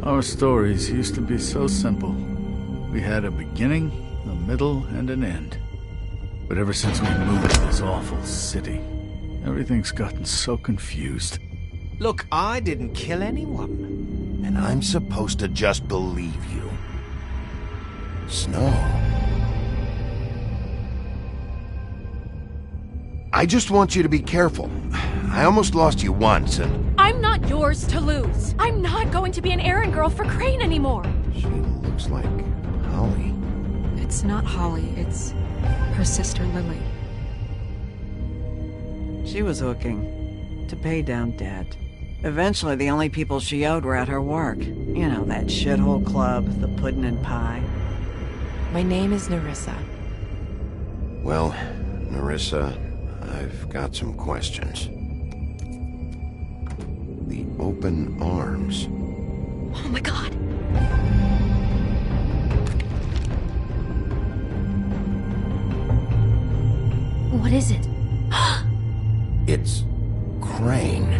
Our stories used to be so simple. We had a beginning, a middle, and an end. But ever since we moved to this awful city, everything's gotten so confused. Look, I didn't kill anyone. And I'm supposed to just believe you. Snow. I just want you to be careful. I almost lost you once, and... I'm not yours to lose. I'm not going to be an errand girl for Crane anymore. She looks like Holly. It's not Holly, it's her sister Lily. She was hooking to pay down debt. Eventually, the only people she owed were at her work. You know, that shithole club, the Puddin' and Pie. My name is Nerissa. Well, Nerissa, I've got some questions. The open arms. Oh my god. What is it? It's Crane.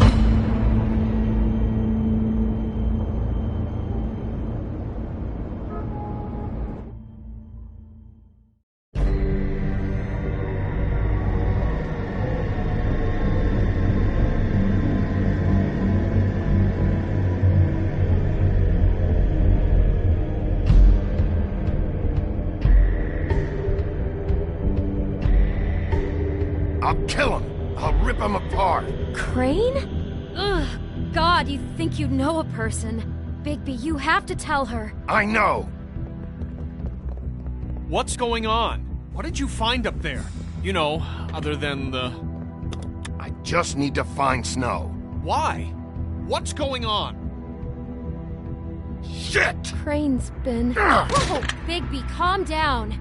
I'll kill him! I'll rip him apart! Crane? Ugh. God, you think you know a person. Bigby, you have to tell her. I know! What's going on? What did you find up there? You know, other than the... I just need to find Snow. Why? What's going on? Shit! Crane's been... Whoa! Bigby, calm down.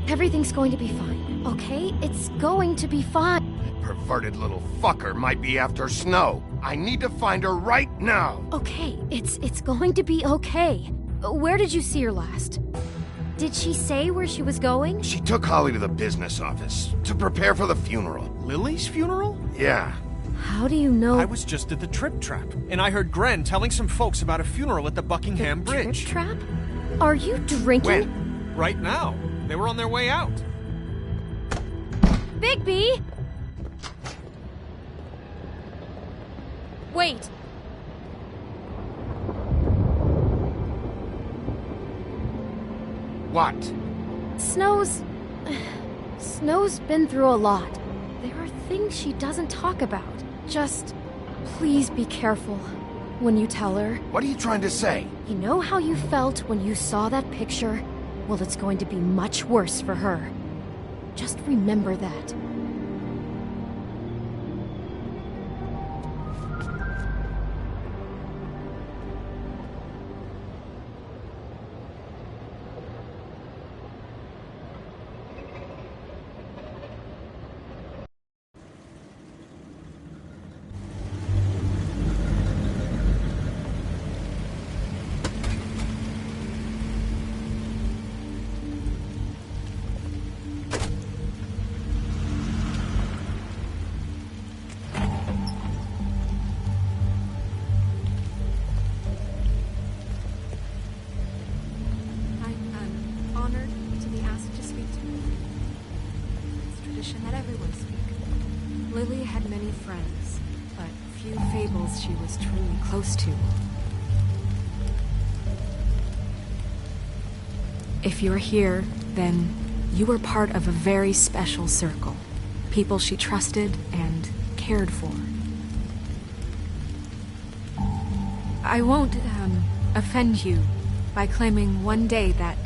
Everything's going to be fine, okay? It's going to be fine. That perverted little fucker might be after Snow. I need to find her right now. Okay, it's going to be okay. Where did you see her last? Did she say where she was going? She took Holly to the business office to prepare for the funeral. Lily's funeral? Yeah. How do you know? I was just at the Trip Trap, and I heard Gren telling some folks about a funeral at the Buckingham Bridge. Trip Trap? Are you drinking? When? Right now. They were on their way out. Bigby! Wait. What? Snow's been through a lot. There are things she doesn't talk about. Just please be careful when you tell her. What are you trying to say? You know how you felt when you saw that picture? Well, it's going to be much worse for her. Just remember that. tradition that everyone speak. Lily had many friends, but few fables she was truly close to. If you're here, then you were part of a very special circle. People she trusted and cared for. I won't, offend you by claiming one day that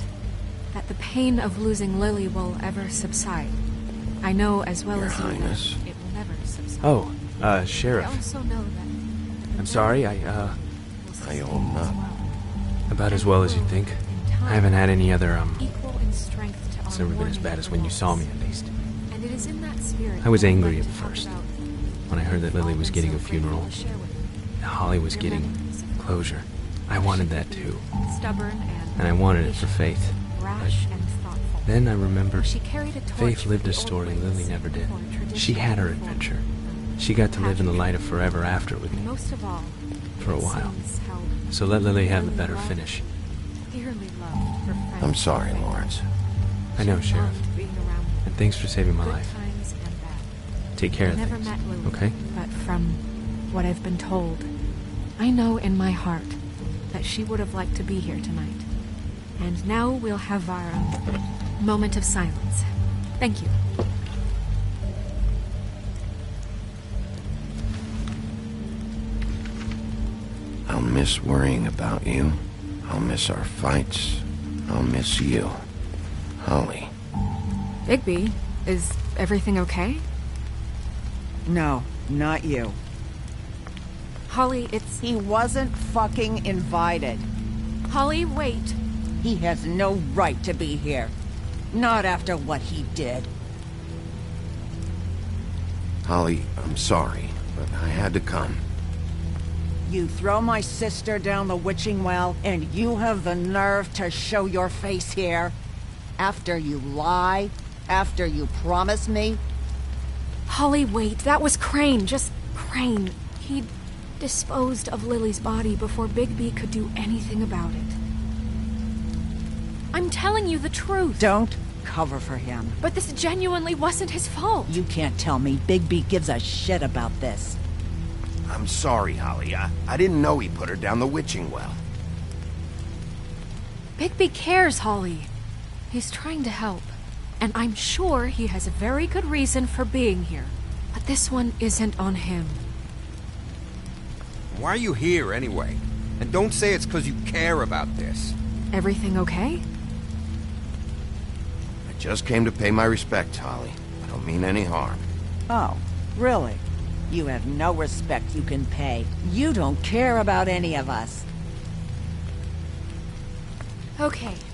the pain of losing Lily will ever subside. I know as well as you that it will never subside. Oh, Sheriff. I also know that... I'm sorry, I own up. About as well as you'd think. I haven't had any other, Equal in strength to It's never been as bad as when you saw me, at least. And it is in that spirit I was that I'd angry like at to talk first, about when I heard that Lily was getting a funeral. And Holly was getting closure. I wanted that too. Stubborn And I wanted it for Faith. rash and thoughtful. Then I remembered She carried a torch Faith for lived the a old story ways, Lily never did. for tradition She had her and form. adventure. She got to live in the light of forever after with me. Most of all, For a it while. seems how So let Lily have the Lily better loved- finish. dearly loved her friends. I'm sorry, Lawrence. I know, She Sheriff. loved being around them. And thanks for saving my Good life. times and bad. Take care I of never things, met Lily, okay? but from what I've been told, I know in my heart that she would have liked to be here tonight. And now we'll have our moment of silence. Thank you. I'll miss worrying about you. I'll miss our fights. I'll miss you. Holly. Bigby, is everything okay? No, not you. Holly, it's... He wasn't fucking invited. Holly, wait. He has no right to be here. Not after what he did. Holly, I'm sorry, but I had to come. You throw my sister down the witching well, and you have the nerve to show your face here? After you lie? After you promise me? Holly, wait. That was Crane. Just Crane. He disposed of Lily's body before Bigby could do anything about it. I'm telling you the truth. Don't cover for him. But this genuinely wasn't his fault. You can't tell me Bigby gives a shit about this. I'm sorry, Holly. I didn't know he put her down the witching well. Bigby cares, Holly. He's trying to help. And I'm sure he has a very good reason for being here. But this one isn't on him. Why are you here, anyway? And don't say it's because you care about this. Everything okay? I just came to pay my respects, Holly. I don't mean any harm. Oh, really? You have no respect you can pay. You don't care about any of us.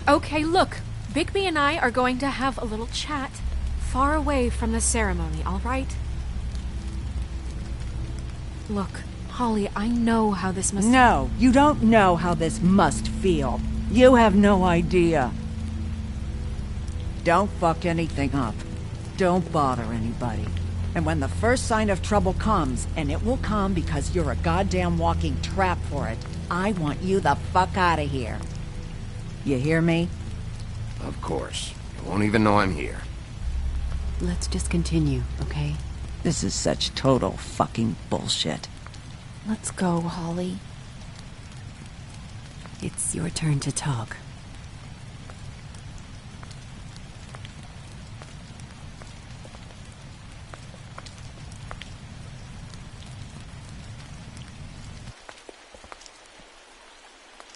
Okay, look. Bigby and I are going to have a little chat far away from the ceremony, all right? Look, Holly, I know how this must... No, you don't know how this must feel. You have no idea. Don't fuck anything up. Don't bother anybody. And when the first sign of trouble comes, and it will come because you're a goddamn walking trap for it, I want you the fuck out of here. You hear me? Of course. You won't even know I'm here. Let's just continue, okay? This is such total fucking bullshit. Let's go, Holly. It's your turn to talk.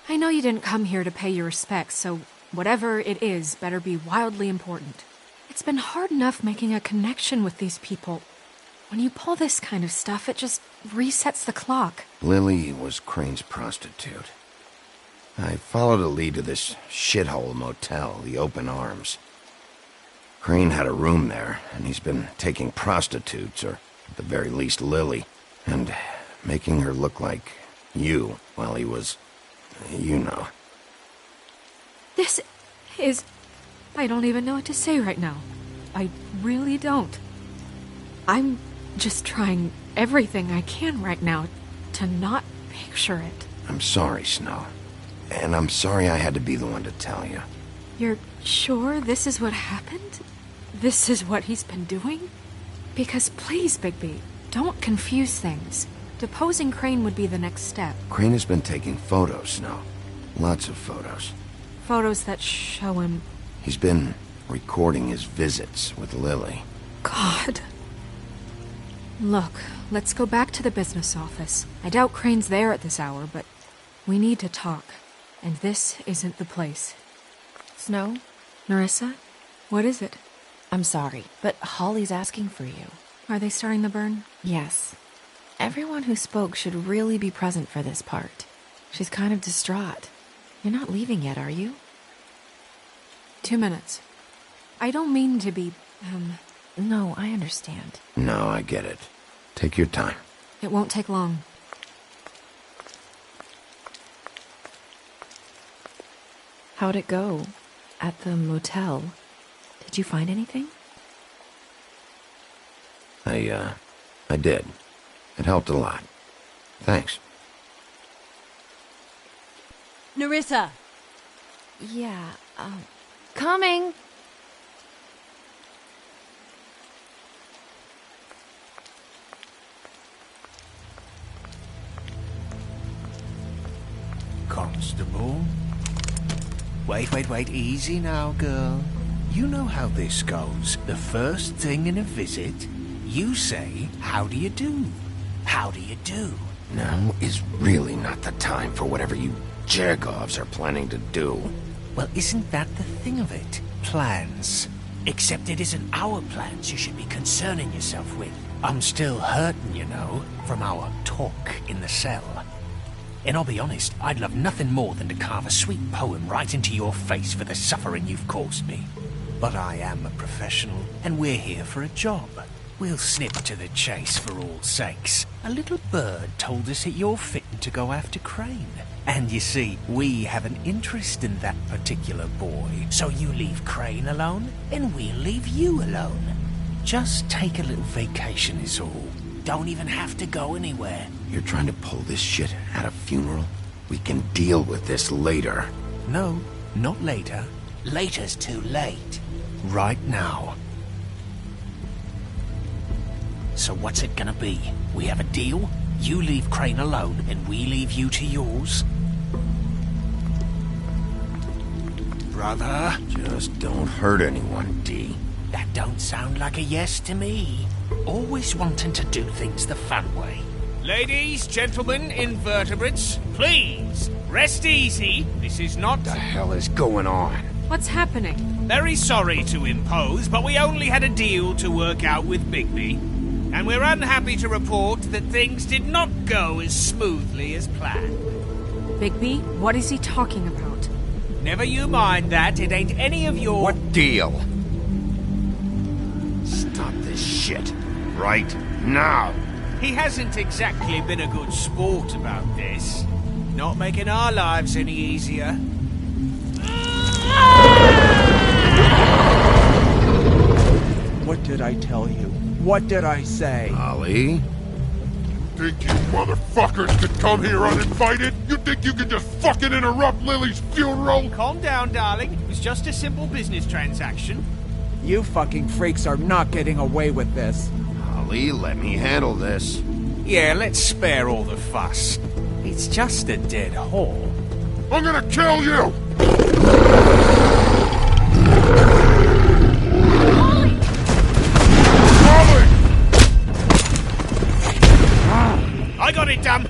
I know you didn't come here to pay your respects, so whatever it is better be wildly important. It's been hard enough making a connection with these people. When you pull this kind of stuff, it just resets the clock. Lily was Crane's prostitute. I followed a lead to this shithole motel, the Open Arms. Crane had a room there, and he's been taking prostitutes, or at the very least Lily, and making her look like you while he was, you know. This is... I don't even know what to say right now. I really don't. I'm just trying everything I can right now to not picture it. I'm sorry, Snow. And I'm sorry I had to be the one to tell you. You're sure this is what happened? This is what he's been doing? Because please, Bigby, don't confuse things. Deposing Crane would be the next step. Crane has been taking photos, Snow. Lots of photos. Photos that show him... He's been recording his visits with Lily. God. Look, let's go back to the business office. I doubt Crane's there at this hour, but we need to talk. And this isn't the place. Snow? Nerissa? What is it? I'm sorry, but Holly's asking for you. Are they starting the burn? Yes. Everyone who spoke should really be present for this part. She's kind of distraught. You're not leaving yet, are you? 2 minutes. I don't mean to be, No, I understand. No, I get it. Take your time. It won't take long. How'd it go? At the motel? Did you find anything? I did. It helped a lot. Thanks. Nerissa! Yeah, coming! Constable? Wait, easy now, girl. You know how this goes. The first thing in a visit, you say, how do you do? How do you do? Now is really not the time for whatever you Jergovs are planning to do. Well, isn't that the thing of it? Plans. Except it isn't our plans you should be concerning yourself with. I'm still hurting, you know, from our talk in the cell. And I'll be honest, I'd love nothing more than to carve a sweet poem right into your face for the suffering you've caused me. But I am a professional, and we're here for a job. We'll snip to the chase for all sakes. A little bird told us that you're fitting to go after Crane. And you see, we have an interest in that particular boy. So you leave Crane alone, and we'll leave you alone. Just take a little vacation is all. Don't even have to go anywhere. You're trying to pull this shit at a funeral? We can deal with this later. No, not later. Later's too late. Right now. So what's it gonna be? We have a deal? You leave Crane alone, and we leave you to yours? Brother? Just don't hurt anyone, D. That don't sound like a yes to me. Always wanting to do things the fun way. Ladies, gentlemen, invertebrates, please, rest easy. This is not... What the hell is going on? What's happening? Very sorry to impose, but we only had a deal to work out with Bigby. And we're unhappy to report that things did not go as smoothly as planned. Bigby, what is he talking about? Never you mind that, it ain't any of your... What deal? Stop this shit. Right now. He hasn't exactly been a good sport about this. Not making our lives any easier. What did I tell you? What did I say? Holly? Think you motherfuckers could come here uninvited? You think you can just fucking interrupt Lily's funeral? Calm down, darling. It was just a simple business transaction. You fucking freaks are not getting away with this. Holly, let me handle this. Yeah, let's spare all the fuss. It's just a dead whore. I'm gonna kill you! I got it, damn!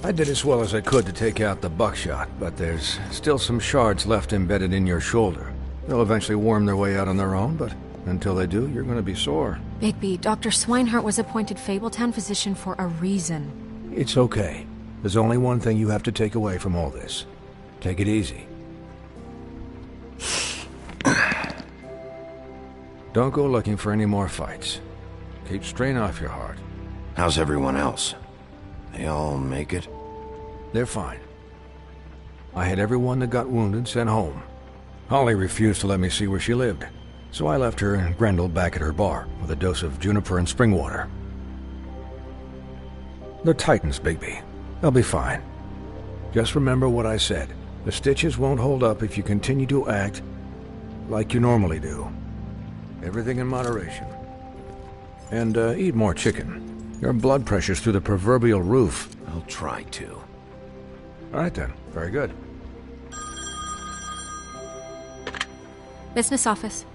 I did as well as I could to take out the buckshot, but there's still some shards left embedded in your shoulder. They'll eventually worm their way out on their own, but until they do, you're gonna be sore. Bigby, Dr. Swinehart was appointed Fabletown physician for a reason. It's okay. There's only one thing you have to take away from all this. Take it easy. Don't go looking for any more fights. Keep strain off your heart. How's everyone else? They all make it? They're fine. I had everyone that got wounded sent home. Holly refused to let me see where she lived, so I left her and Grendel back at her bar with a dose of juniper and spring water. They're Titans, Bigby. They'll be fine. Just remember what I said. The stitches won't hold up if you continue to act like you normally do. Everything in moderation. And eat more chicken. Your blood pressure's through the proverbial roof. I'll try to. All right then. Very good. Business office.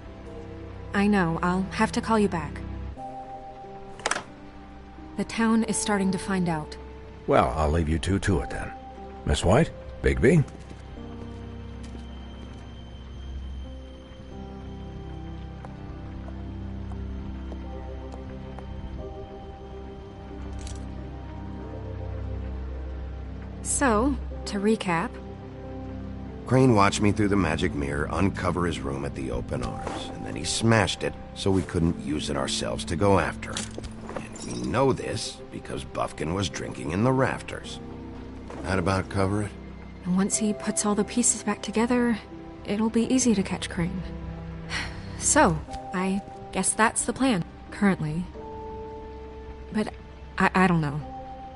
I know, I'll have to call you back. The town is starting to find out. Well, I'll leave you two to it then. Miss White? Bigby? So, to recap... Crane watched me through the magic mirror uncover his room at the Open Arms, and then he smashed it so we couldn't use it ourselves to go after him. And we know this because Bufkin was drinking in the rafters. That about cover it? And once he puts all the pieces back together, it'll be easy to catch Crane. So, I guess that's the plan, currently. But I don't know.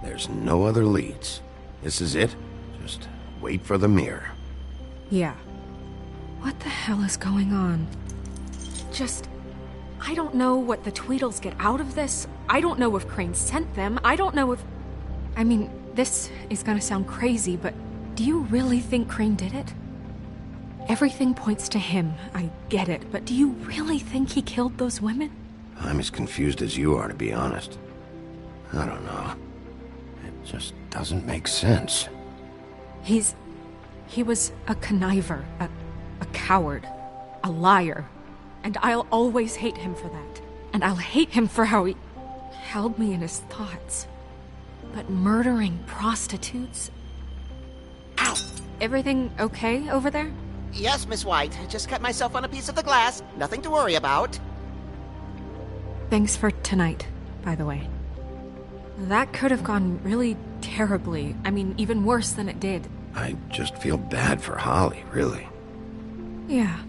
There's no other leads. This is it. Just wait for the mirror. Yeah. What the hell is going on? I don't know what the Tweedles get out of this. I don't know if Crane sent them. I don't know if... I mean, this is gonna sound crazy, but do you really think Crane did it? Everything points to him, I get it, but do you really think he killed those women? I'm as confused as you are, to be honest. I don't know. It just doesn't make sense. He was a conniver, a coward, a liar. And I'll always hate him for that. And I'll hate him for how he held me in his thoughts. But murdering prostitutes? Ow! Everything okay over there? Yes, Miss White. Just cut myself on a piece of the glass. Nothing to worry about. Thanks for tonight, by the way. That could have gone really terribly. I mean, even worse than it did. I just feel bad for Holly, really. Yeah.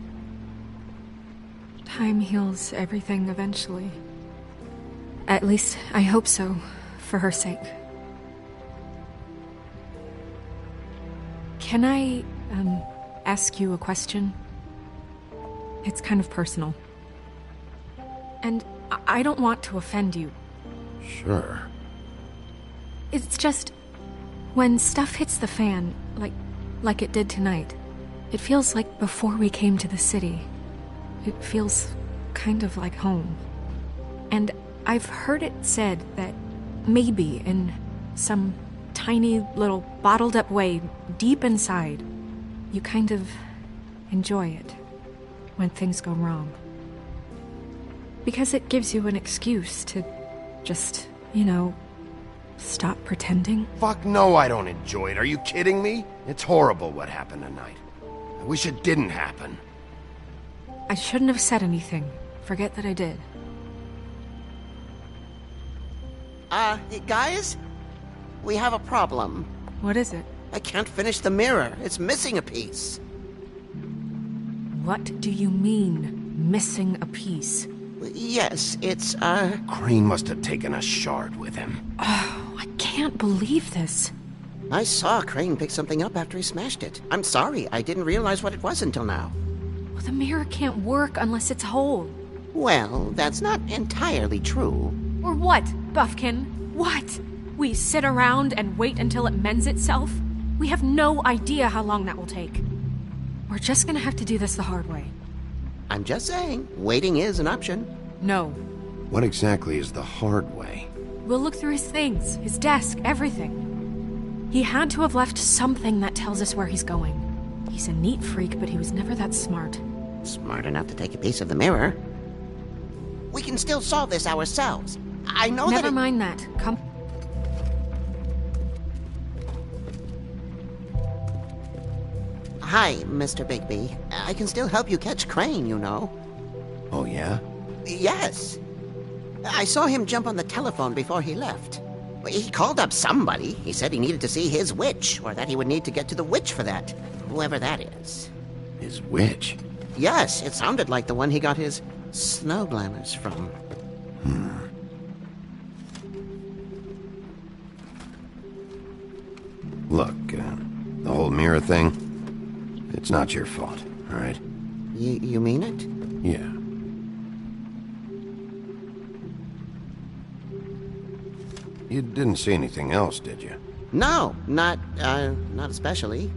Time heals everything eventually. At least, I hope so, for her sake. Can I, ask you a question? It's kind of personal. And I don't want to offend you. Sure. It's just... when stuff hits the fan, like it did tonight, it feels like before we came to the city. It feels kind of like home. And I've heard it said that maybe in some tiny little bottled up way deep inside, you kind of enjoy it when things go wrong. Because it gives you an excuse to just, stop pretending. Fuck no, I don't enjoy it. Are you kidding me? It's horrible what happened tonight. I wish it didn't happen. I shouldn't have said anything. Forget that I did. Guys? We have a problem. What is it? I can't finish the mirror. It's missing a piece. What do you mean, missing a piece? Yes, it's, Crane must have taken a shard with him. Oh, I can't believe this. I saw Crane pick something up after he smashed it. I'm sorry, I didn't realize what it was until now. Well, the mirror can't work unless it's whole. Well, that's not entirely true. Or what, Buffkin? What? We sit around and wait until it mends itself? We have no idea how long that will take. We're just gonna have to do this the hard way. I'm just saying, waiting is an option. No. What exactly is the hard way? We'll look through his things, his desk, everything. He had to have left something that tells us where he's going. He's a neat freak, but he was never that smart. Smart enough to take a piece of the mirror. We can still solve this ourselves. I know Never mind that. Come. Hi, Mr. Bigby. I can still help you catch Crane, you know. Oh, yeah? Yes. I saw him jump on the telephone before he left. He called up somebody. He said he needed to see his witch, or that he would need to get to the witch for that. Whoever that is. His witch? Yes, it sounded like the one he got his snow glamours from. Look, the whole mirror thing, it's not your fault, all right? You mean it? Yeah. You didn't see anything else, did you? No, not especially.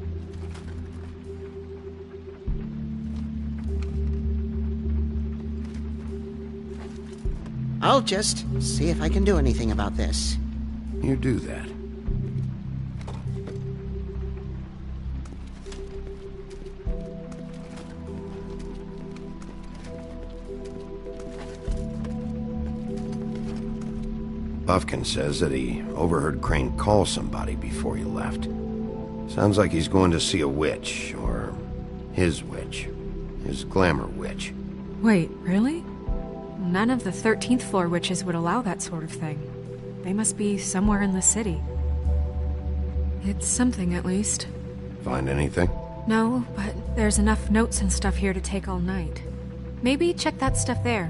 I'll just see if I can do anything about this. You do that. Buffkin says that he overheard Crane call somebody before he left. Sounds like he's going to see a witch, or his witch. His glamour witch. Wait, really? None of the 13th floor witches would allow that sort of thing. They must be somewhere in the city. It's something, at least. Find anything? No, but there's enough notes and stuff here to take all night. Maybe check that stuff there.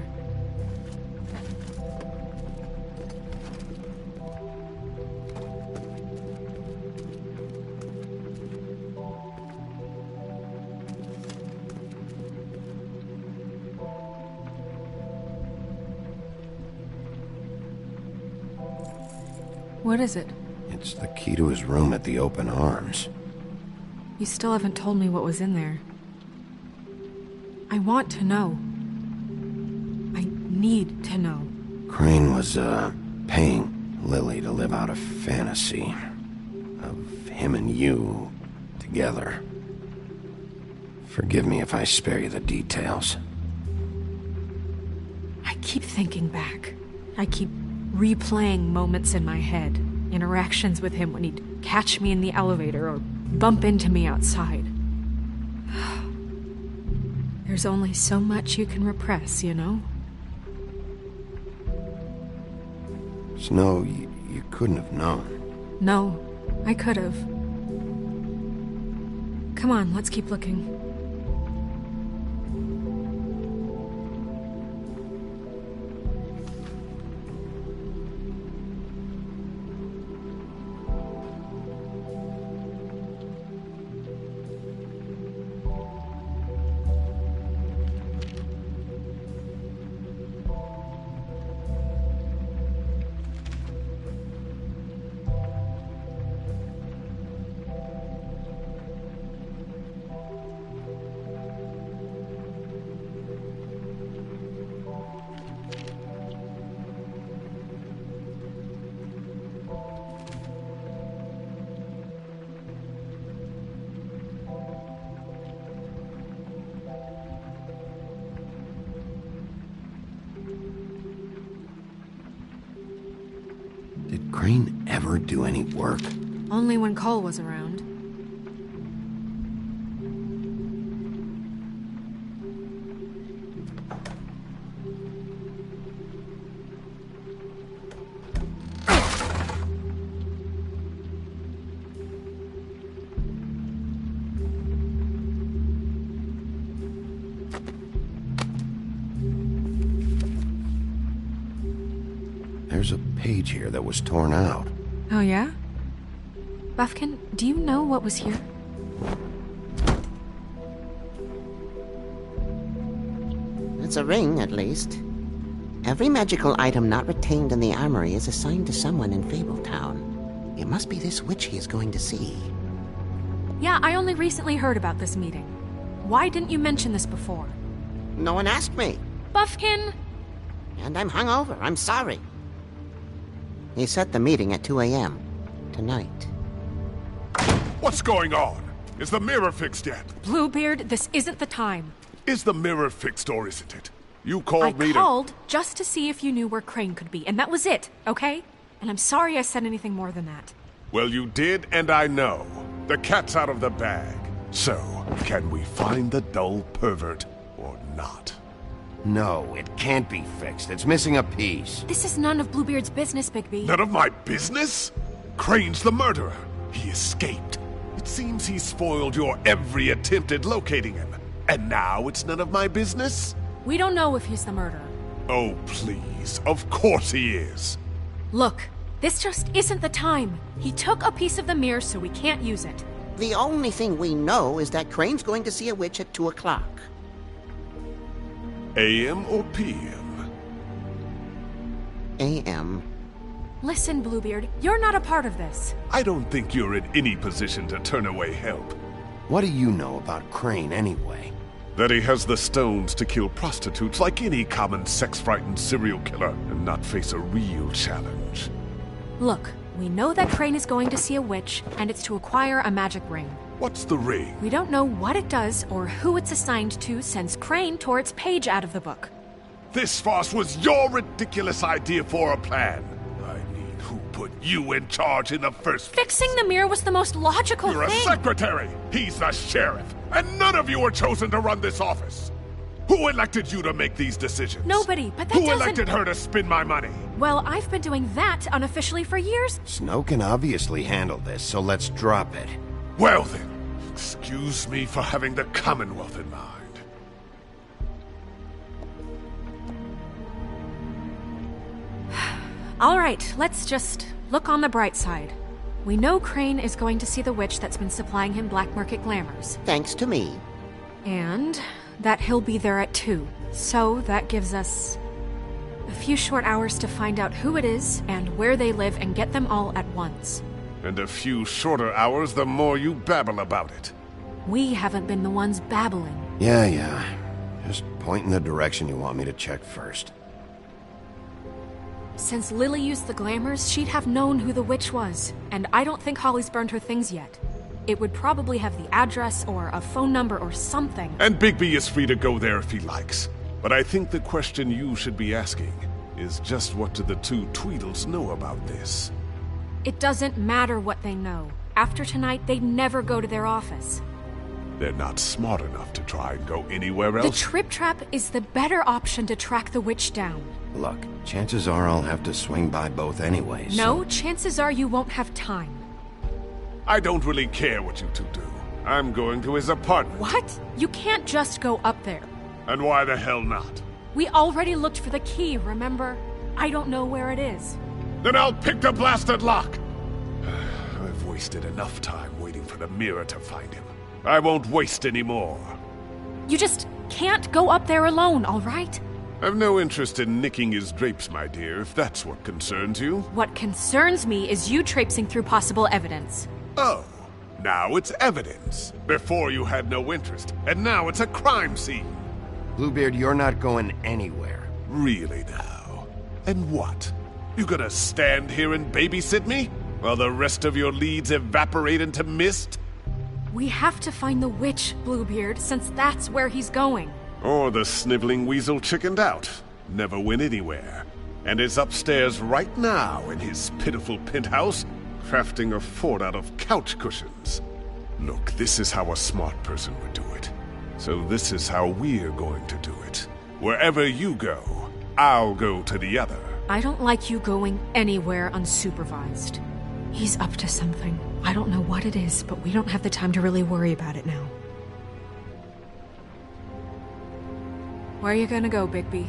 What is it? It's the key to his room at the Open Arms. You still haven't told me what was in there. I want to know. I need to know. Crane was, paying Lily to live out a fantasy of him and you together. Forgive me if I spare you the details. I keep thinking back. I keep replaying moments in my head. Interactions with him when he'd catch me in the elevator or bump into me outside. There's only so much you can repress, you know? Snow, you couldn't have known. No, I could have. Come on, let's keep looking. Did Crane ever do any work? Only when Cole was around. There's a page here that was torn out. Oh, yeah? Buffkin, do you know what was here? It's a ring, at least. Every magical item not retained in the armory is assigned to someone in Fabletown. It must be this witch he is going to see. Yeah, I only recently heard about this meeting. Why didn't you mention this before? No one asked me. Buffkin! And I'm hungover. I'm sorry. He set the meeting at 2 a.m. tonight. What's going on? Is the mirror fixed yet? Bluebeard, this isn't the time. Is the mirror fixed or isn't it? You called me I called just to see if you knew where Crane could be, and that was it, okay? And I'm sorry I said anything more than that. Well, you did, and I know. The cat's out of the bag. So, can we find the dull pervert or not? No, it can't be fixed. It's missing a piece. This is none of Bluebeard's business, Bigby. None of my business? Crane's the murderer. He escaped. It seems he spoiled your every attempt at locating him. And now it's none of my business? We don't know if he's the murderer. Oh, please. Of course he is. Look, this just isn't the time. He took a piece of the mirror, so we can't use it. The only thing we know is that Crane's going to see a witch at 2 o'clock. AM or PM? AM. Listen, Bluebeard, you're not a part of this. I don't think you're in any position to turn away help. What do you know about Crane, anyway? That he has the stones to kill prostitutes like any common sex-frightened serial killer and not face a real challenge. Look, we know that Crane is going to see a witch, and it's to acquire a magic ring. What's the ring? We don't know what it does or who it's assigned to since Crane tore its page out of the book. This farce was your ridiculous idea for a plan. I mean, who put you in charge in the first place? Fixing the mirror was the most logical You're thing. a secretary! He's the sheriff! And none of you were chosen to run this office! Who elected you to make these decisions? Nobody, but that Who doesn't... elected her to spend my money? Well, I've been doing that unofficially for years. Snow can obviously handle this, so let's drop it. Well then, excuse me for having the Commonwealth in mind. All right, let's just look on the bright side. We know Crane is going to see the witch that's been supplying him black market glamours. Thanks to me. And that he'll be there at 2. So that gives us a few short hours to find out who it is and where they live and get them all at once. And a few shorter hours the more you babble about it. We haven't been the ones babbling. Yeah. Just point in the direction you want me to check first. Since Lily used the glamours, she'd have known who the witch was. And I don't think Holly's burned her things yet. It would probably have the address or a phone number or something. And Bigby is free to go there if he likes. But I think the question you should be asking is just what do the two Tweedles know about this? It doesn't matter what they know. After tonight, they'd never go to their office. They're not smart enough to try and go anywhere The else. Trip Trap is the better option to track the witch down. Look, chances are I'll have to swing by both anyways. No, chances are you won't have time. I don't really care what you two do. I'm going to his apartment. What? You can't just go up there. And why the hell not? We already looked for the key, remember? I don't know where it is. Then I'll pick the blasted lock! I've wasted enough time waiting for the mirror to find him. I won't waste any more. You just can't go up there alone, all right? I've no interest in nicking his drapes, my dear, if that's what concerns you. What concerns me is you traipsing through possible evidence. Oh, now it's evidence. Before you had no interest, and now it's a crime scene. Bluebeard, you're not going anywhere. Really now? And what? You gonna stand here and babysit me? While the rest of your leads evaporate into mist? We have to find the witch, Bluebeard, since that's where he's going. Or the sniveling weasel chickened out. Never went anywhere. And is upstairs right now in his pitiful penthouse, crafting a fort out of couch cushions. Look, this is how a smart person would do it. So this is how we're going to do it. Wherever you go, I'll go to the other. I don't like you going anywhere unsupervised. He's up to something. I don't know what it is, but we don't have the time to really worry about it now. Where are you gonna go, Bigby?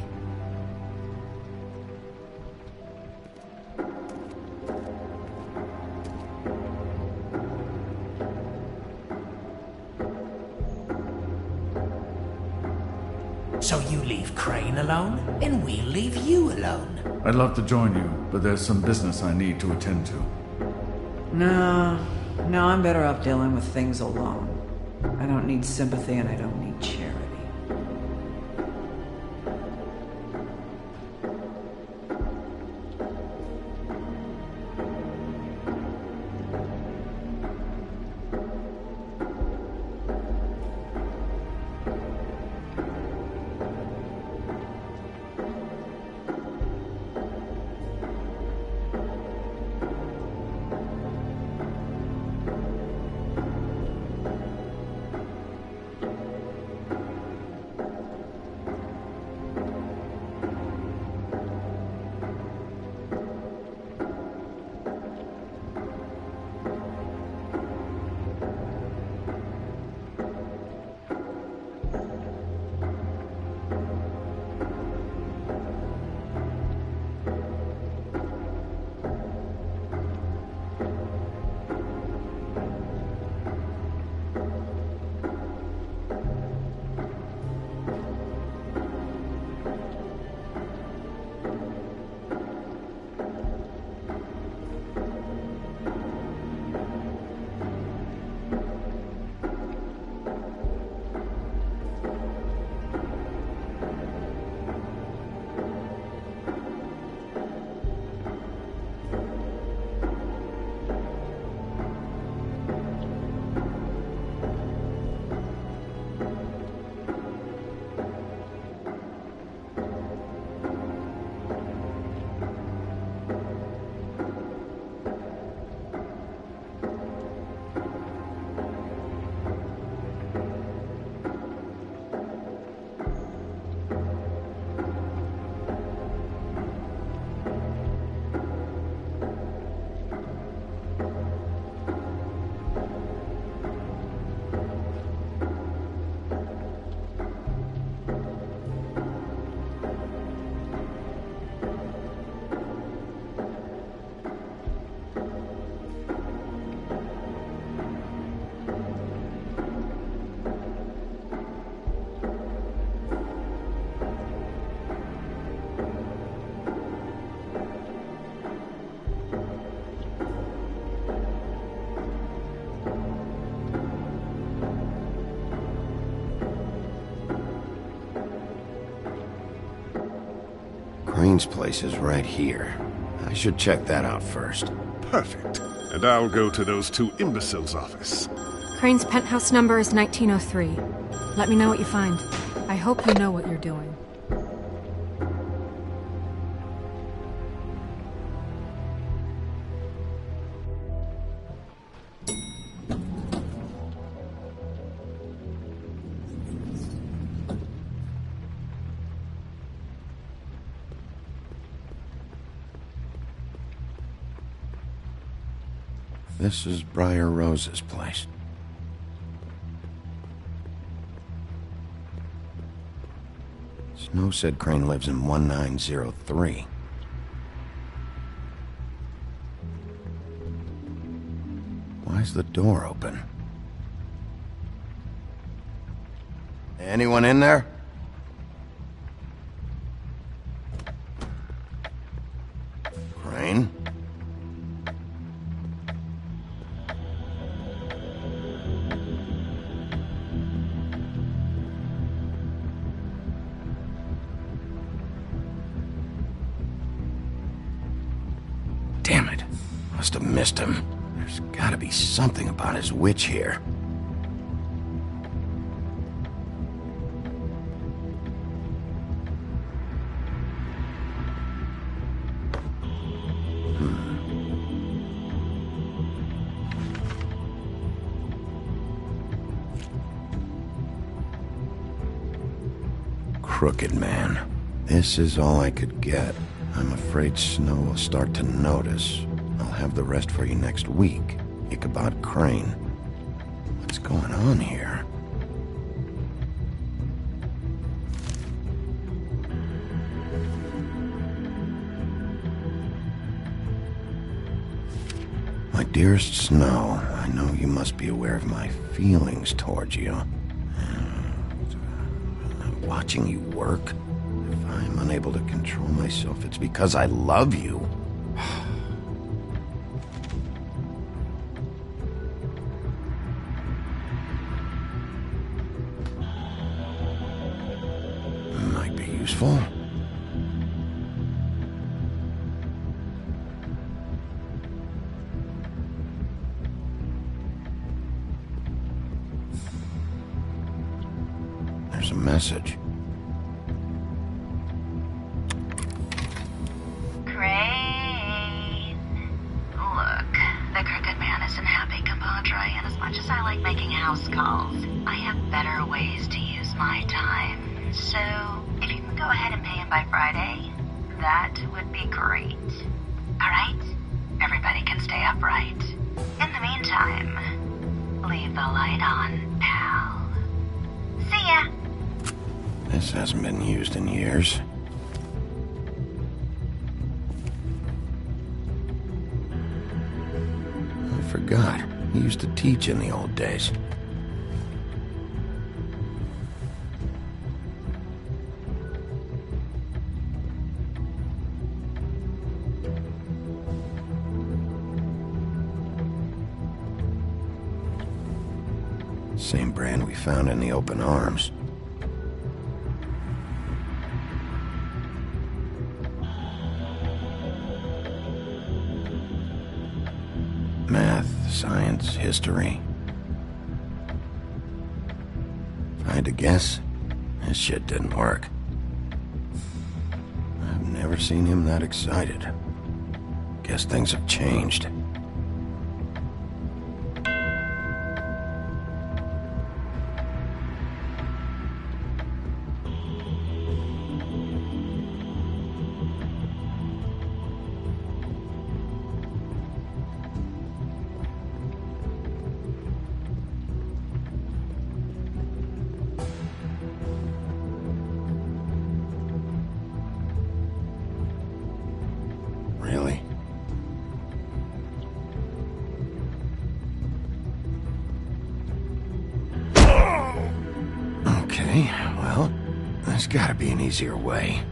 So you leave Crane alone, and we'll leave you alone. I'd love to join you, but there's some business I need to attend to. No, I'm better off dealing with things alone. I don't need sympathy and I don't need charity. Crane's place is right here. I should check that out first. Perfect. And I'll go to those two imbeciles' office. Crane's penthouse number is 1903. Let me know what you find. I hope you know what you're doing. This is Briar Rose's place. Snow said Crane lives in 1903. Why's the door open? Anyone in there? Crane? Damn it. Must have missed him. There's gotta be something about his witch here. Crooked man. This is all I could get. I'm afraid Snow will start to notice. I'll have the rest for you next week. Ichabod Crane. What's going on here? My dearest Snow, I know you must be aware of my feelings towards you. Watching you work, if I'm unable to control myself, it's because I love you. Might be useful. There's a message. Crane. Look, the Crooked Man isn't happy, compadre, and as much as I like making house calls, I have better ways to use my time. So, if you can go ahead and pay him by Friday, that would be great. Alright? Everybody can stay upright. In the meantime, leave the light on, pal. See ya! This hasn't been used in years. I forgot. He used to teach in the old days. Same brand we found in the open arms. Math, science, history. If I had to guess, this shit didn't work. I've never seen him that excited. Guess things have changed. Really? Okay, well, there's gotta be an easier way.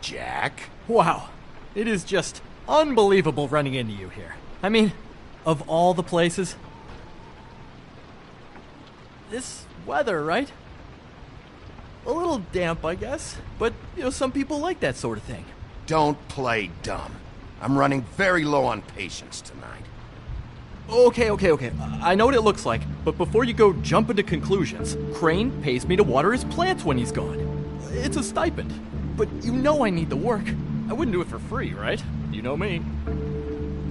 Jack? Wow. It is just unbelievable running into you here. I mean, of all the places. This weather, right? A little damp, I guess. But, some people like that sort of thing. Don't play dumb. I'm running very low on patience tonight. Okay. I know what it looks like, but before you go jumping to conclusions, Crane pays me to water his plants when he's gone. It's a stipend. But I need the work. I wouldn't do it for free, right? You know me.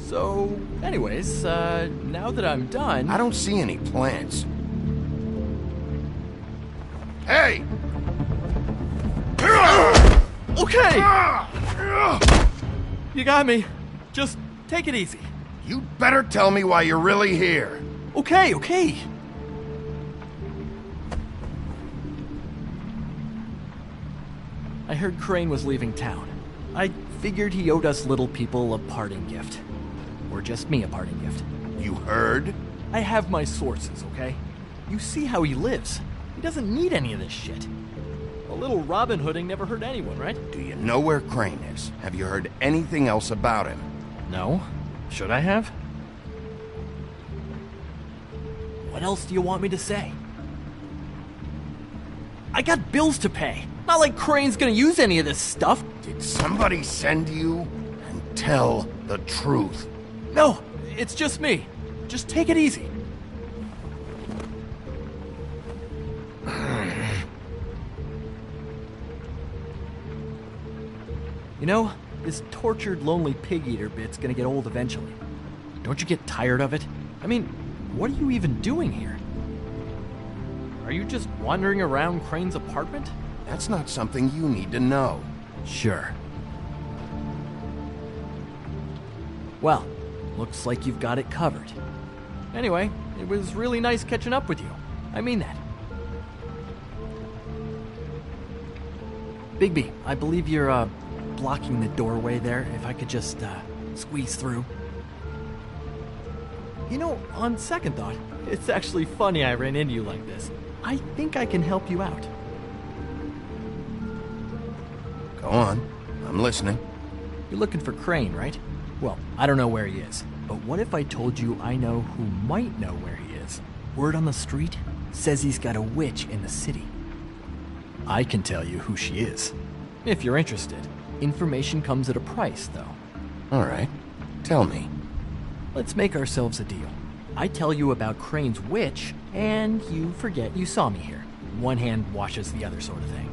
So, anyways, now that I'm done... I don't see any plants. Hey! Okay! You got me. Just take it easy. You better tell me why you're really here. Okay. I heard Crane was leaving town. I figured he owed us little people a parting gift. Or just me a parting gift. You heard? I have my sources, okay? You see how he lives. He doesn't need any of this shit. A little Robin Hooding never hurt anyone, right? Do you know where Crane is? Have you heard anything else about him? No. Should I have? What else do you want me to say? I got bills to pay. Not like Crane's gonna use any of this stuff. Did somebody send you? And tell the truth. No, it's just me. Just take it easy. This tortured, lonely pig-eater bit's gonna get old eventually. Don't you get tired of it? I mean, what are you even doing here? Are you just wandering around Crane's apartment? That's not something you need to know. Sure. Well, looks like you've got it covered. Anyway, it was really nice catching up with you. I mean that. Bigby, I believe you're, blocking the doorway there. If I could just, squeeze through. On second thought, it's actually funny I ran into you like this. I think I can help you out. Go on. I'm listening. You're looking for Crane, right? Well, I don't know where he is. But what if I told you I know who might know where he is? Word on the street says he's got a witch in the city. I can tell you who she is. If you're interested. Information comes at a price, though. All right. Tell me. Let's make ourselves a deal. I tell you about Crane's witch, and you forget you saw me here. One hand washes the other sort of thing.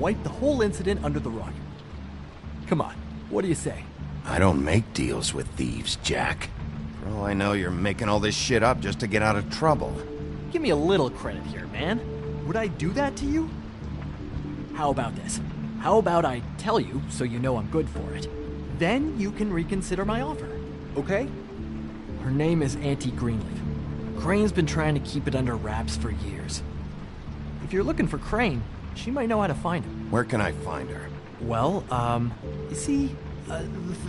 Wipe the whole incident under the rug. Come on, what do you say? I don't make deals with thieves, Jack. For all I know, you're making all this shit up just to get out of trouble. Give me a little credit here, man. Would I do that to you? How about this? How about I tell you so you know I'm good for it? Then you can reconsider my offer, okay? Her name is Auntie Greenleaf. Crane's been trying to keep it under wraps for years. If you're looking for Crane, she might know how to find him. Where can I find her? Well, you see,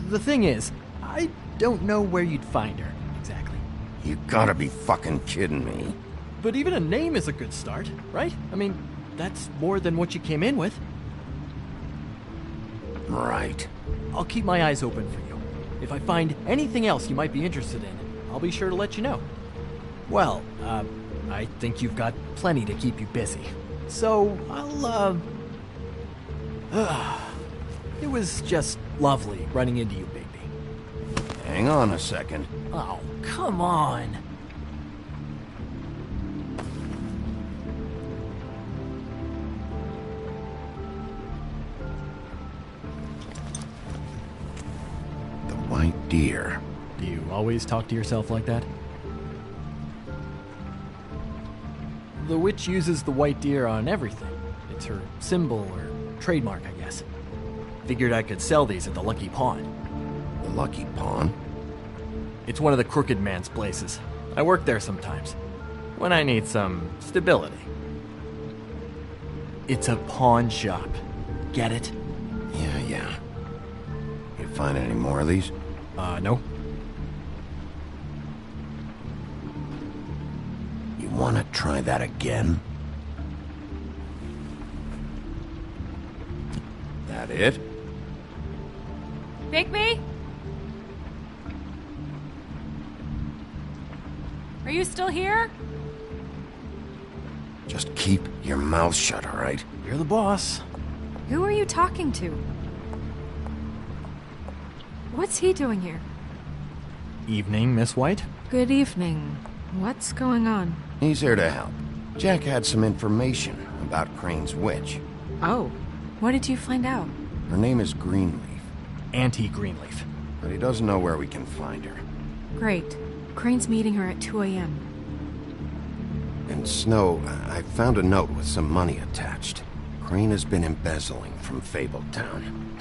the thing is, I don't know where you'd find her, exactly. You gotta be fucking kidding me. But even a name is a good start, right? I mean, that's more than what you came in with. Right. I'll keep my eyes open for you. If I find anything else you might be interested in, I'll be sure to let you know. Well, I think you've got plenty to keep you busy. So, it was just lovely running into you, Bigby. Hang on a second. Oh, come on. The white deer. Do you always talk to yourself like that? The witch uses the white deer on everything. It's her symbol or trademark, I guess. Figured I could sell these at the Lucky Pawn. The Lucky Pawn? It's one of the crooked man's places. I work there sometimes, when I need some stability. It's a pawn shop. Get it? Yeah. You find any more of these? No. You wanna try that again? That it? Bigby? Are you still here? Just keep your mouth shut, all right? You're the boss. Who are you talking to? What's he doing here? Evening, Miss White. Good evening. What's going on? He's here to help. Jack had some information about Crane's witch. Oh, what did you find out? Her name is Greenleaf. Auntie Greenleaf. But he doesn't know where we can find her. Great. Crane's meeting her at 2 a.m. And Snow, I found a note with some money attached. Crane has been embezzling from Fabletown.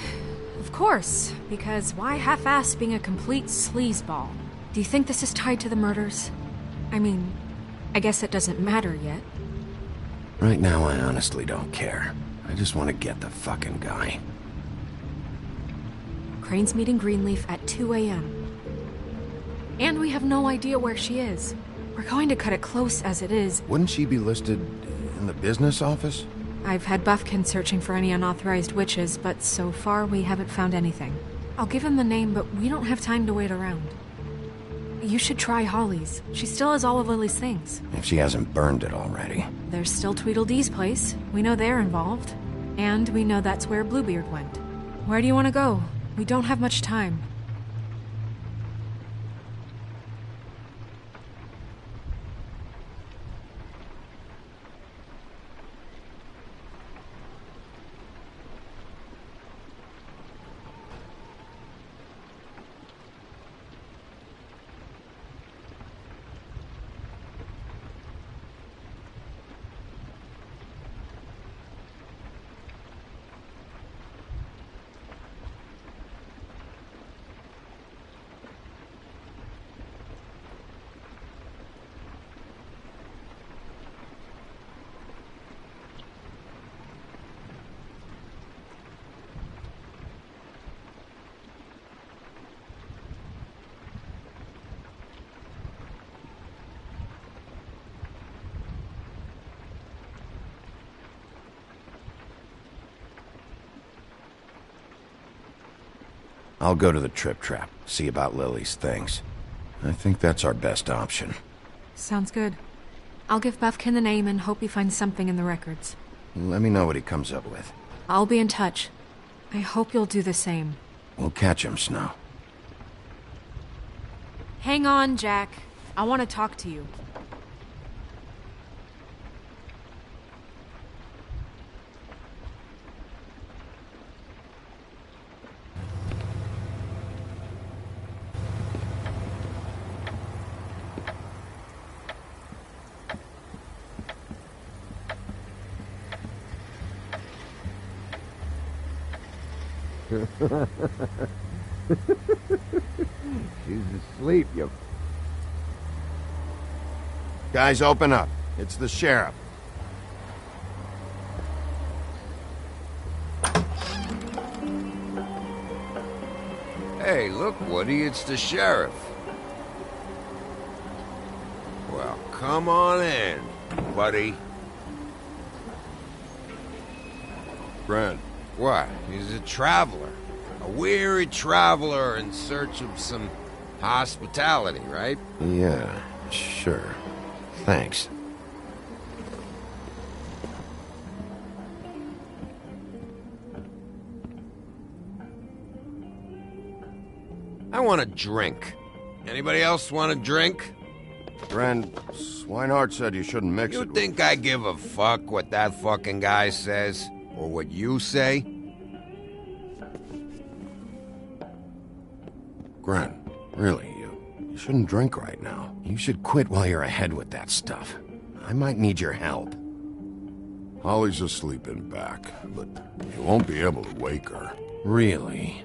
Of course, because why half-ass being a complete sleazeball? Do you think this is tied to the murders? I mean, I guess it doesn't matter yet. Right now, I honestly don't care. I just want to get the fucking guy. Crane's meeting Greenleaf at 2 a.m. And we have no idea where she is. We're going to cut it close as it is. Wouldn't she be listed in the business office? I've had Buffkin searching for any unauthorized witches, but so far we haven't found anything. I'll give him the name, but we don't have time to wait around. You should try Holly's. She still has all of Lily's things. If she hasn't burned it already. There's still Tweedledee's place. We know they're involved. And we know that's where Bluebeard went. Where do you want to go? We don't have much time. I'll go to the Trip Trap, see about Lily's things. I think that's our best option. Sounds good. I'll give Buffkin the name and hope he finds something in the records. Let me know what he comes up with. I'll be in touch. I hope you'll do the same. We'll catch him, Snow. Hang on, Jack. I want to talk to you. She's asleep, you... Guys, open up. It's the sheriff. Hey, look, Woody, it's the sheriff. Well, come on in, buddy. Brent. What? He's a traveler. A weary traveler in search of some hospitality, right? Yeah, sure. Thanks. I want a drink. Anybody else want a drink? Brent, Swinehart said you shouldn't mix it You think I give a fuck what that fucking guy says? Or what you say? Grant, really, you shouldn't drink right now. You should quit while you're ahead with that stuff. I might need your help. Holly's asleep in back, but you won't be able to wake her. Really?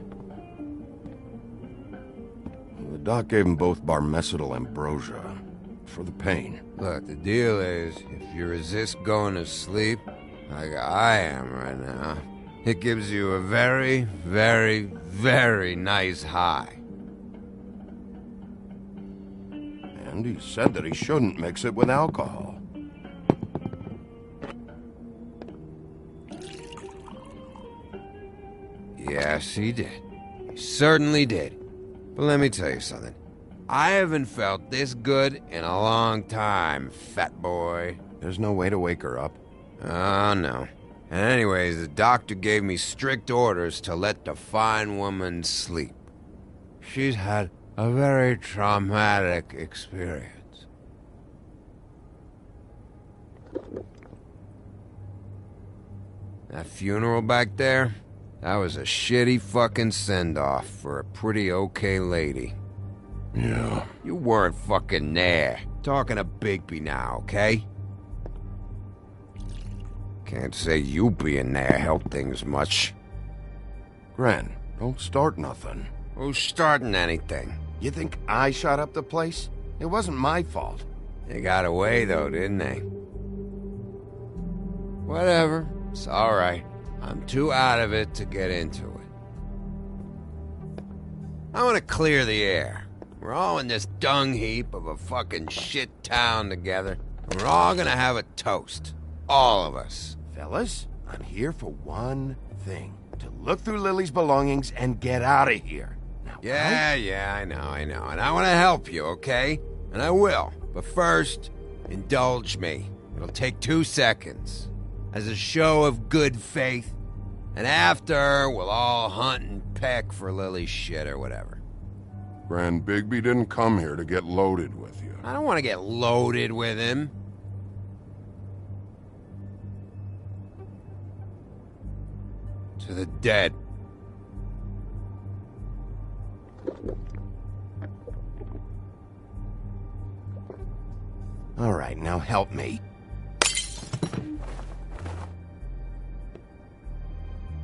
The doc gave them both Barmecidal ambrosia for the pain. Look, the deal is, if you resist going to sleep, like I am right now, it gives you a very, very, very nice high. And he said that he shouldn't mix it with alcohol. Yes, he did. He certainly did. But let me tell you something. I haven't felt this good in a long time, fat boy. There's no way to wake her up? Oh, no. And anyways, the doctor gave me strict orders to let the fine woman sleep. She's had a very traumatic experience. That funeral back there, that was a shitty fucking send-off for a pretty okay lady. Yeah. You weren't fucking there. Talking to Bigby now, okay? Can't say you being there helped things much. Gren, don't start nothing. Who's starting anything? You think I shot up the place? It wasn't my fault. They got away, though, didn't they? Whatever. It's alright. I'm too out of it to get into it. I want to clear the air. We're all in this dung heap of a fucking shit town together, and we're all gonna have a toast. All of us. Fellas, I'm here for one thing. To look through Lily's belongings and get out of here. Now, Yeah, I know. And I want to help you, okay? And I will. But first, indulge me. It'll take 2 seconds. As a show of good faith. And after, we'll all hunt and peck for Lily's shit or whatever. Grand Bigby didn't come here to get loaded with you. I don't want to get loaded with him. To the dead. All right, now help me.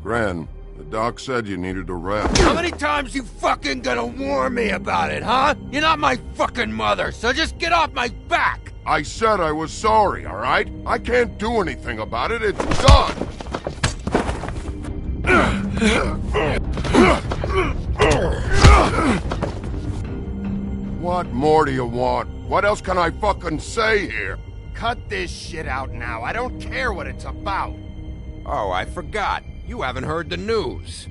Gren, the doc said you needed a rest. How many times you fucking gonna warn me about it, huh? You're not my fucking mother, so just get off my back! I said I was sorry, all right? I can't do anything about it. It's done! What more do you want? What else can I fucking say here? Cut this shit out now. I don't care what it's about. Oh, I forgot. You haven't heard the news.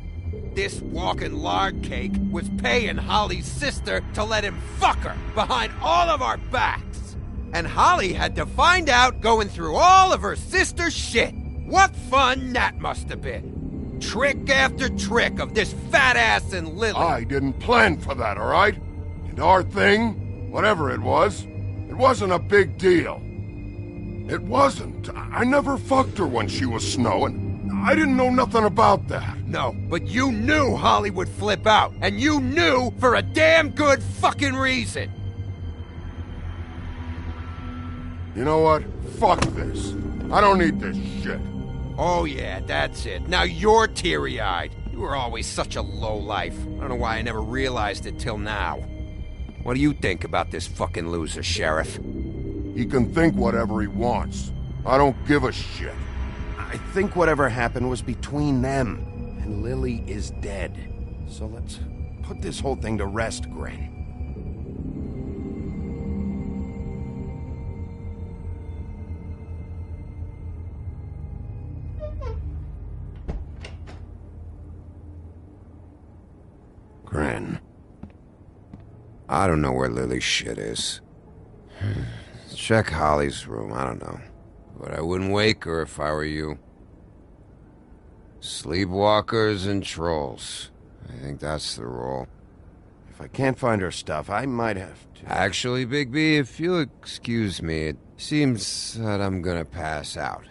This walking lard cake was paying Holly's sister to let him fuck her behind all of our backs. And Holly had to find out going through all of her sister's shit. What fun that must have been. Trick after trick of this fat ass and Lily. I didn't plan for that, all right? And our thing, whatever it wasn't a big deal. It wasn't. I never fucked her when she was snowing. I didn't know nothing about that. No, but you knew Holly would flip out. And you knew for a damn good fucking reason. You know what? Fuck this. I don't need this shit. Oh yeah, that's it. Now you're teary-eyed. You were always such a lowlife. I don't know why I never realized it till now. What do you think about this fucking loser, Sheriff? He can think whatever he wants. I don't give a shit. I think whatever happened was between them, and Lily is dead. So let's put this whole thing to rest, Gren. Gren. I don't know where Lily's shit is. Check Holly's room, I don't know. But I wouldn't wake her if I were you. Sleepwalkers and trolls. I think that's the rule. If I can't find her stuff, I might have to... Actually, Bigby, if you'll excuse me, it seems that I'm gonna pass out.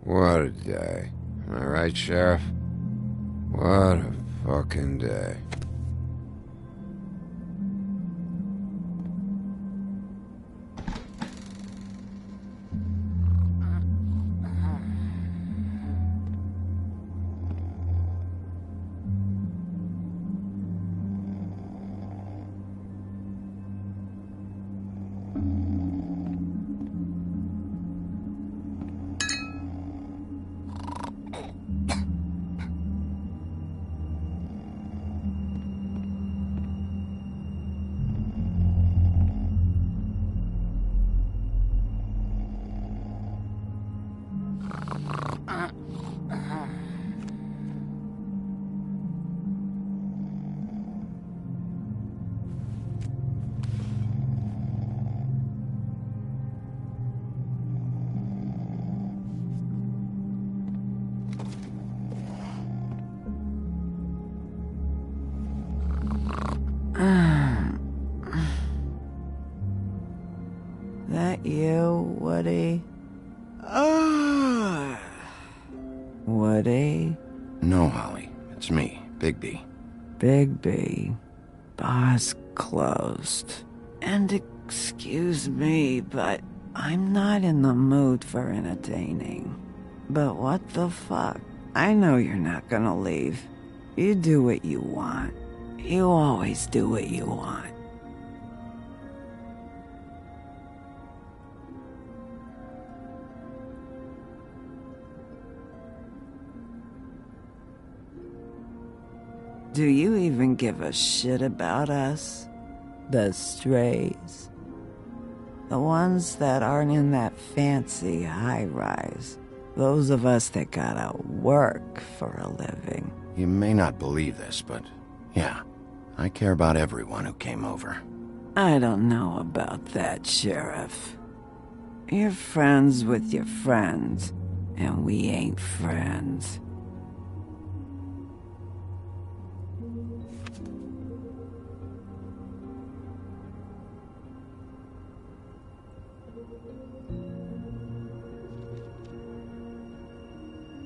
What a day. Am I right, Sheriff? What a fucking day. That you, Woody? Woody? No, Holly. It's me, Bigby. Bigby. Bar's closed. And excuse me, but I'm not in the mood for entertaining. But what the fuck? I know you're not gonna leave. You do what you want. You always do what you want. Do you even give a shit about us? The strays? The ones that aren't in that fancy high-rise. Those of us that gotta work for a living. You may not believe this, but yeah, I care about everyone who came over. I don't know about that, Sheriff. You're friends with your friends, and we ain't friends.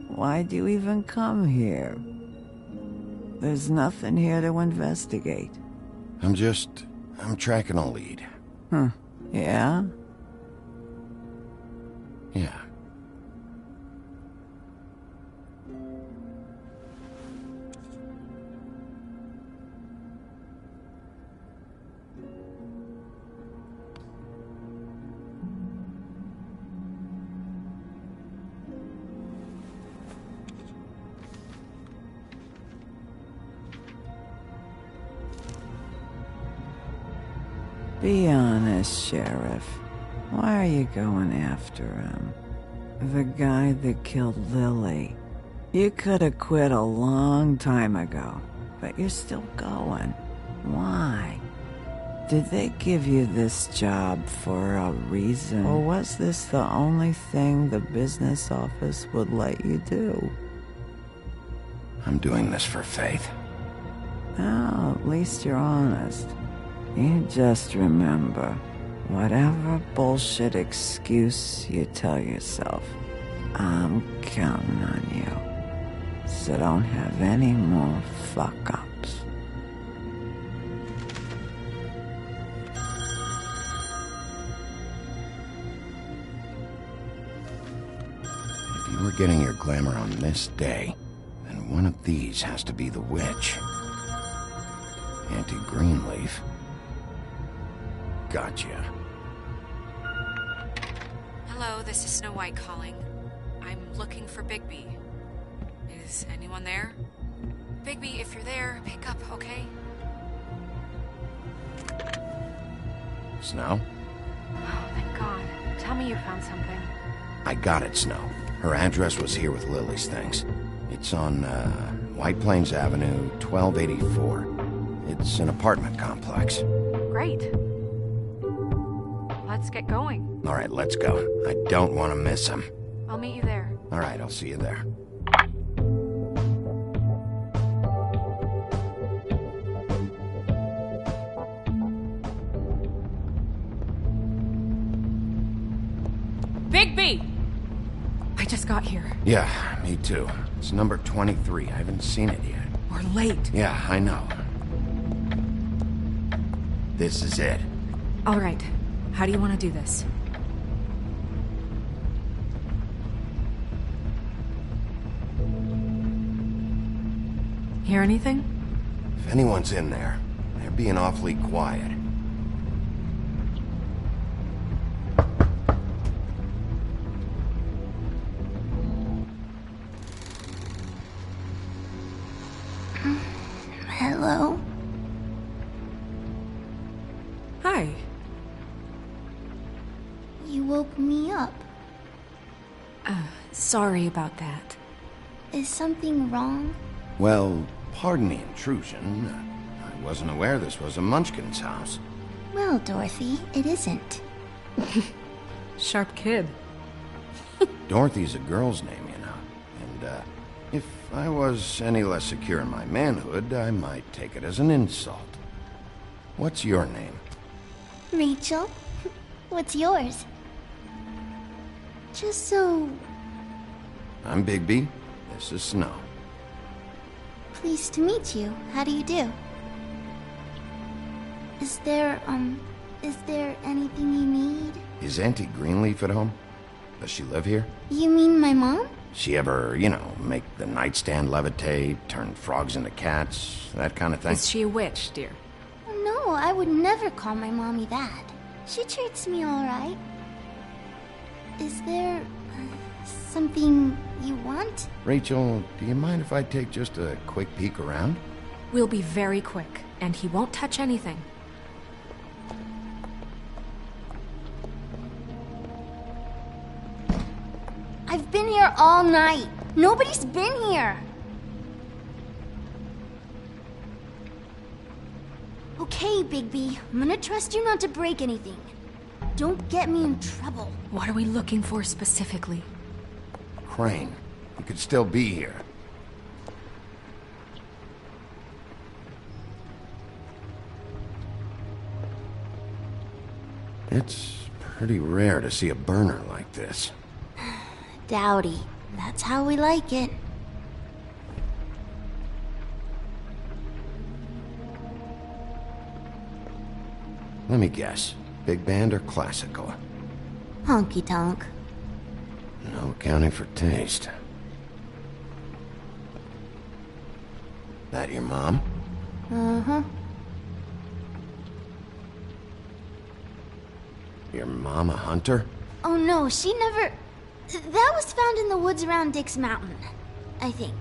Why'd you even come here? There's nothing here to investigate. I'm tracking a lead. Yeah? Yeah. Be honest, Sheriff. Why are you going after him? The guy that killed Lily. You could have quit a long time ago, but you're still going. Why? Did they give you this job for a reason? Or was this the only thing the business office would let you do? I'm doing this for Faith. Oh, at least you're honest. You just remember, whatever bullshit excuse you tell yourself, I'm counting on you. So don't have any more fuck-ups. If you were getting your glamour on this day, then one of these has to be the witch. Auntie Greenleaf. Gotcha. Hello, this is Snow White calling. I'm looking for Bigby. Is anyone there? Bigby, if you're there, pick up, okay? Snow? Oh, thank God. Tell me you found something. I got it, Snow. Her address was here with Lily's things. It's on, White Plains Avenue, 1284. It's an apartment complex. Great. Let's get going. All right, let's go. I don't want to miss him. I'll meet you there. All right, I'll see you there. Bigby! I just got here. Yeah, me too. It's number 23. I haven't seen it yet. We're late. Yeah, I know. This is it. All right. How do you want to do this? Hear anything? If anyone's in there, they're being awfully quiet. Hello? Hi. You woke me up. Sorry about that. Is something wrong? Well, pardon the intrusion. I wasn't aware this was a Munchkin's house. Well, Dorothy, it isn't. Sharp kid. Dorothy's a girl's name, you know. And, if I was any less secure in my manhood, I might take it as an insult. What's your name? Rachel? What's yours? Just so... I'm Bigby. This is Snow. Pleased to meet you. How do you do? Is there anything you need? Is Auntie Greenleaf at home? Does she live here? You mean my mom? She ever, make the nightstand levitate, turn frogs into cats, that kind of thing? Is she a witch, dear? No, I would never call my mommy that. She treats me all right. Is there something you want? Rachel, do you mind if I take just a quick peek around? We'll be very quick, and he won't touch anything. I've been here all night. Nobody's been here. Okay, Bigby. I'm gonna trust you not to break anything. Don't get me in trouble. What are we looking for specifically? Crane. He could still be here. It's pretty rare to see a burner like this. Dowdy. That's how we like it. Let me guess. Big band or classical? Honky tonk. No accounting for taste. That your mom? Uh-huh. Your mom a hunter? Oh no, she never... That was found in the woods around Dick's Mountain, I think.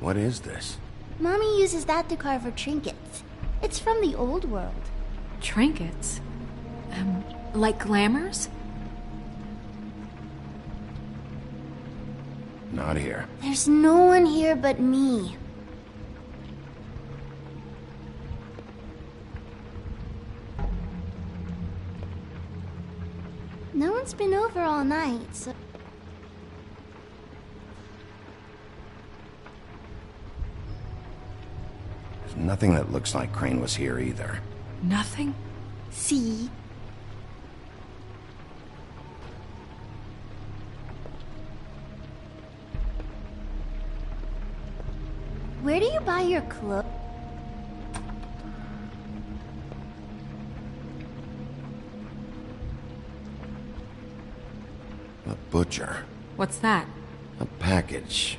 What is this? Mommy uses that to carve her trinkets. It's from the old world. Trinkets? Like glamours? Not here. There's no one here but me. No one's been over all night, so... There's nothing that looks like Crane was here either. Nothing? See? Where do you buy your clothes? A butcher. What's that? A package.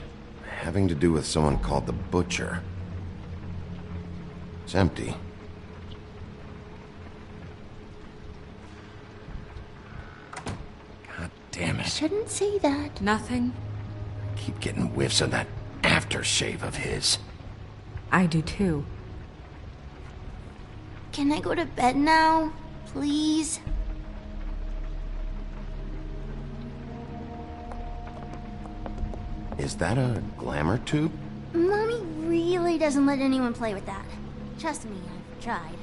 Having to do with someone called the Butcher. It's empty. God damn it. Shouldn't say that. Nothing? I keep getting whiffs of that aftershave of his. I do too. Can I go to bed now? Please? Is that a glamour tube? Mommy really doesn't let anyone play with that. Trust me, I've tried.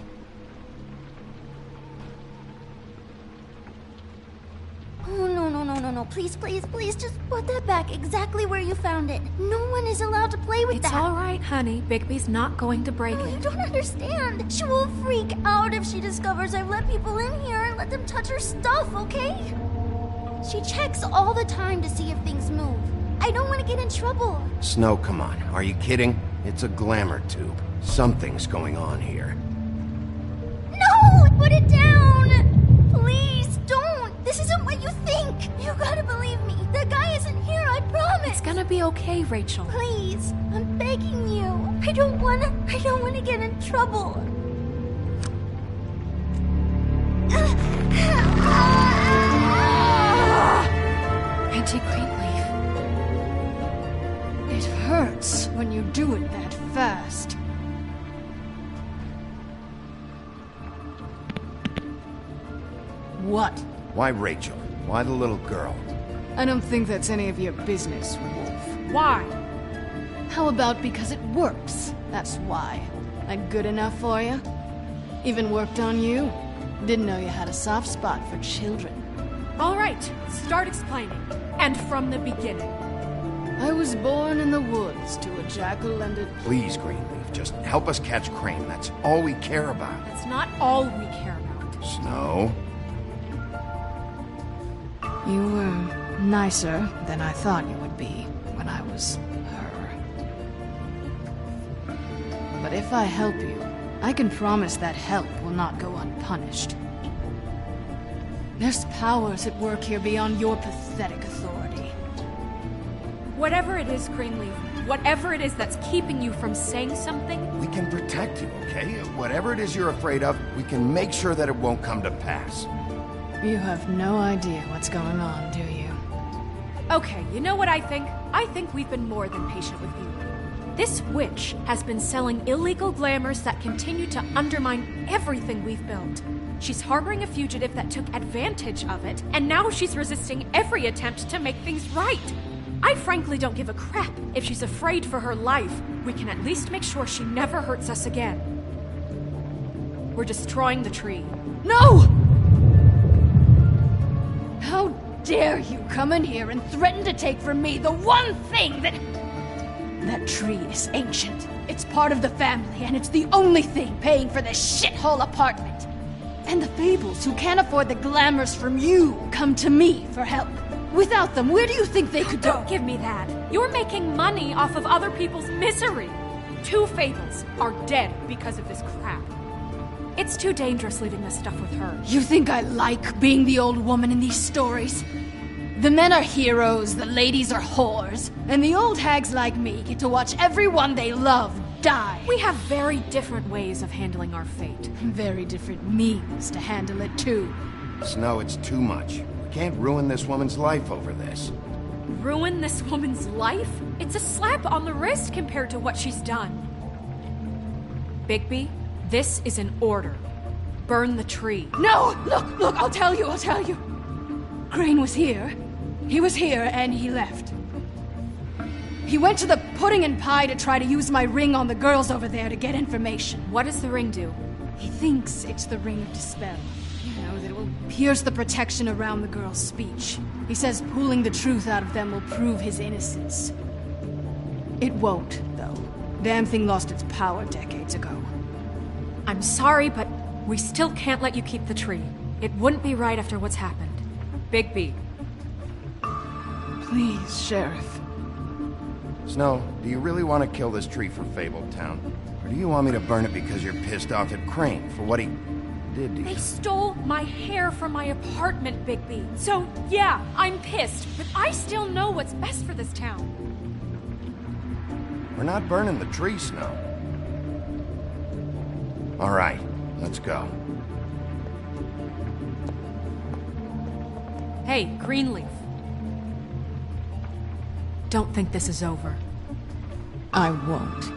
Oh, no. Please, just put that back exactly where you found it. No one is allowed to play with that. It's all right, honey. Bigby's not going to break Oh, it. you don't understand. She will freak out if she discovers I've let people in here and let them touch her stuff, okay? She checks all the time to see if things move. I don't want to get in trouble. Snow, come on. Are you kidding? It's a glamour tube. Something's going on here. No! Put it down! Please, don't! This isn't what you think! You gotta believe me. The guy isn't here, I promise! It's gonna be okay, Rachel. Please, I'm begging you. I don't wanna get in trouble. Auntie Greenleaf. It hurts when you do it that fast. What? Why Rachel? Why the little girl? I don't think that's any of your business, Wolf. Why? How about because it works? That's why. That good enough for you? Even worked on you? Didn't know you had a soft spot for children. All right, start explaining. And from the beginning. I was born in the woods to a jackal and a... Please, Greenleaf, just help us catch Crane. That's all we care about. That's not all we care about. Snow? You were nicer than I thought you would be when I was her. But if I help you, I can promise that help will not go unpunished. There's powers at work here beyond your pathetic authority. Whatever it is, Greenleaf, whatever it is that's keeping you from saying something... We can protect you, okay? Whatever it is you're afraid of, we can make sure that it won't come to pass. You have no idea what's going on, do you? Okay, you know what I think? I think we've been more than patient with you. This witch has been selling illegal glamours that continue to undermine everything we've built. She's harboring a fugitive that took advantage of it, and now she's resisting every attempt to make things right. I frankly don't give a crap if she's afraid for her life. We can at least make sure she never hurts us again. We're destroying the tree. No! How dare you come in here and threaten to take from me the one thing that... That tree is ancient. It's part of the family, and it's the only thing paying for this shithole apartment. And the Fables, who can't afford the glamours from you, come to me for help. Without them, where do you think they could go? Don't give me that. You're making money off of other people's misery. 2 Fables are dead because of this crap. It's too dangerous leaving this stuff with her. You think I like being the old woman in these stories? The men are heroes, the ladies are whores, and the old hags like me get to watch everyone they love die. We have very different ways of handling our fate. Very different means to handle it, too. Snow, it's too much. We can't ruin this woman's life over this. Ruin this woman's life? It's a slap on the wrist compared to what she's done. Bigby, this is an order. Burn the tree. No! Look, I'll tell you. Crane was here. He was here, and he left. He went to the Pudding and Pie to try to use my ring on the girls over there to get information. What does the ring do? He thinks it's the Ring of Dispel. You know, that it will pierce the protection around the girls' speech. He says pulling the truth out of them will prove his innocence. It won't, though. Damn thing lost its power decades ago. I'm sorry, but we still can't let you keep the tree. It wouldn't be right after what's happened. Bigby. Please, Sheriff. Snow, do you really want to kill this tree for Fabletown? Or do you want me to burn it because you're pissed off at Crane for what he did to you? They stole my hair from my apartment, Bigby. So, yeah, I'm pissed, but I still know what's best for this town. We're not burning the tree, Snow. All right, let's go. Hey, Greenleaf. Don't think this is over. I won't.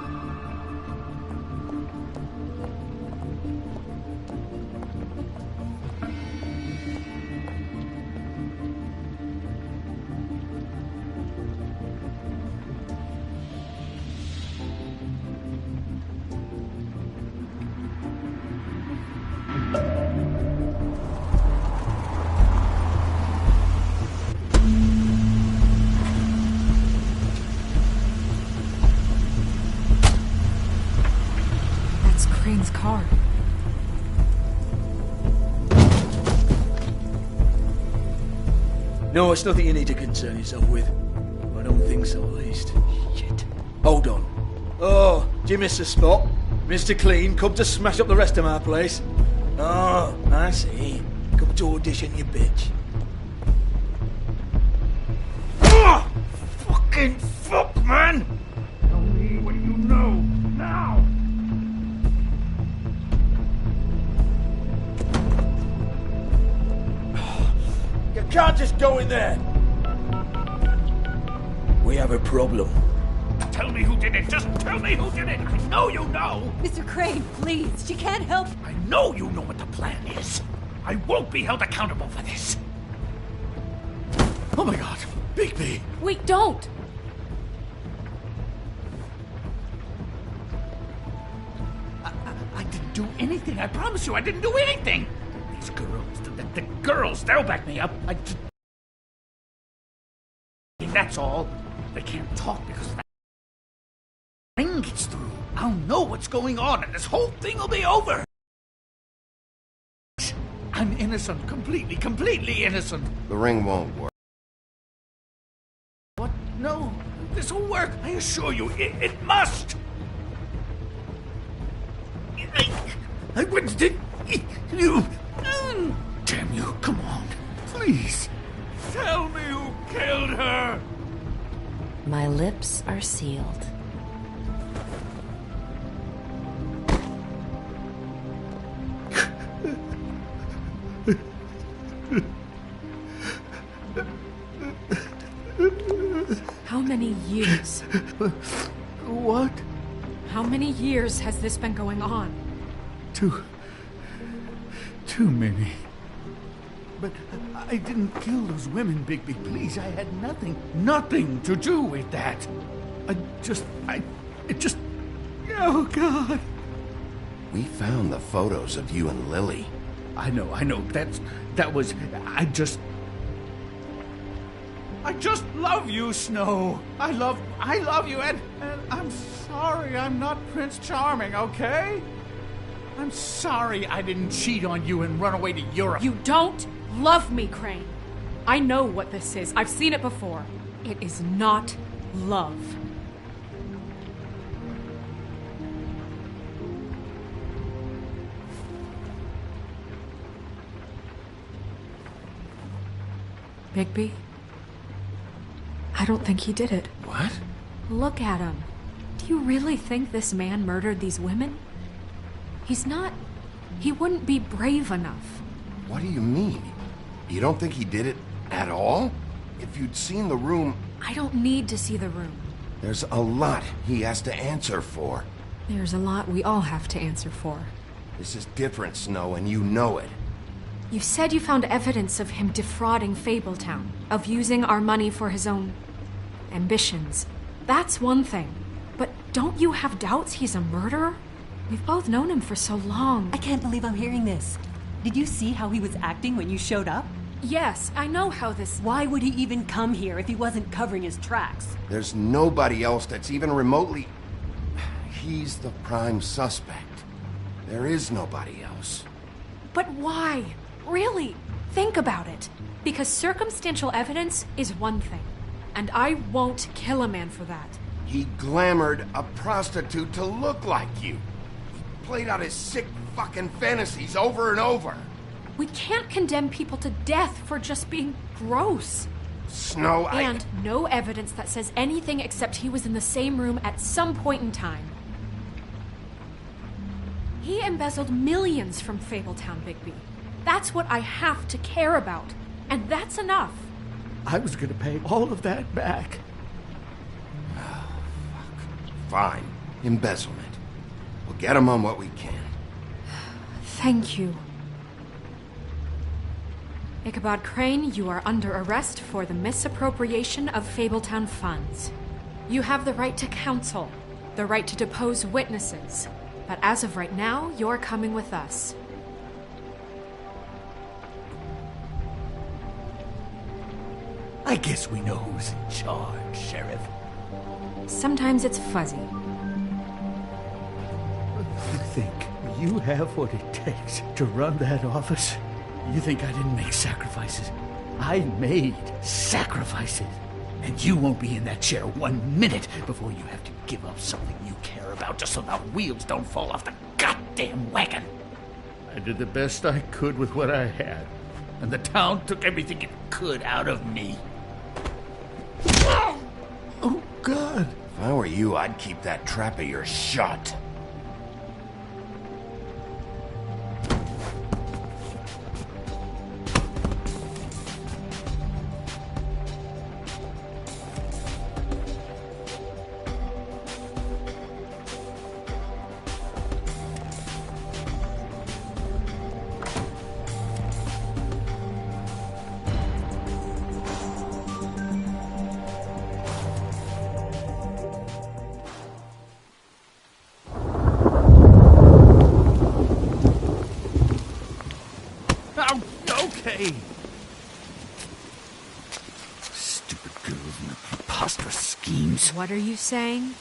Crane's car. No, it's nothing you need to concern yourself with. I don't think so, at least. Shit. Hold on. Oh, do you miss a spot? Mr. Clean, come to smash up the rest of my place. Oh, I see. Come to audition, you bitch. Oh, fucking fuck, man! Tell me what you know, now! You can't just go in there! We have a problem. Tell me who did it! Just tell me who did it! I know you know! Mr. Crane, please, you can't help... I know you know what the plan is. I won't be held accountable for this. Oh my god, Bigby! Wait, don't! I didn't do anything. I promise you, I didn't do anything. These girls, the girls, they'll back me up. That's all. They can't talk because of that ring gets through. I'll know what's going on, and this whole thing will be over. I'm innocent, completely innocent. The ring won't work. What? No, this will work. I assure you, it must. I wouldn't. You. Damn you! Come on, please. Tell me who killed her. My lips are sealed. How many years? What? How many years has this been going on? Too many. But I didn't kill those women, Bigby. Please, I had nothing to do with that. It just... Oh, God. We found the photos of you and Lily. I know. That was... I just love you, Snow. I love you, and I'm sorry I'm not Prince Charming, okay? I'm sorry I didn't cheat on you and run away to Europe. You don't love me, Crane. I know what this is. I've seen it before. It is not love. Bigby? I don't think he did it. What? Look at him. Do you really think this man murdered these women? He's not... He wouldn't be brave enough. What do you mean? You don't think he did it at all? If you'd seen the room... I don't need to see the room. There's a lot he has to answer for. There's a lot we all have to answer for. This is different, Snow, and you know it. You said you found evidence of him defrauding Fabletown, of using our money for his own ambitions. That's one thing. But don't you have doubts he's a murderer? We've both known him for so long. I can't believe I'm hearing this. Did you see how he was acting when you showed up? Yes, I know how this... Why would he even come here if he wasn't covering his tracks? There's nobody else that's even remotely... He's the prime suspect. There is nobody else. But why? Really? Think about it. Because circumstantial evidence is one thing. And I won't kill a man for that. He glamored a prostitute to look like you. He played out his sick fucking fantasies over and over. We can't condemn people to death for just being gross. Snow, And no evidence that says anything except he was in the same room at some point in time. He embezzled millions from Fabletown, Bigby. That's what I have to care about. And that's enough. I was gonna pay all of that back. Oh, fuck. Fine. Embezzlement. We'll get him on what we can. Thank you. Ichabod Crane, you are under arrest for the misappropriation of Fabletown funds. You have the right to counsel, the right to depose witnesses, but as of right now, you're coming with us. I guess we know who's in charge, Sheriff. Sometimes it's fuzzy. You think you have what it takes to run that office? You think I didn't make sacrifices? I made sacrifices. And you won't be in that chair 1 minute before you have to give up something you care about just so the wheels don't fall off the goddamn wagon. I did the best I could with what I had. And the town took everything it could out of me. Oh, God. If I were you, I'd keep that trap of yours shut. Stupid girls and a preposterous scheme. What are you saying?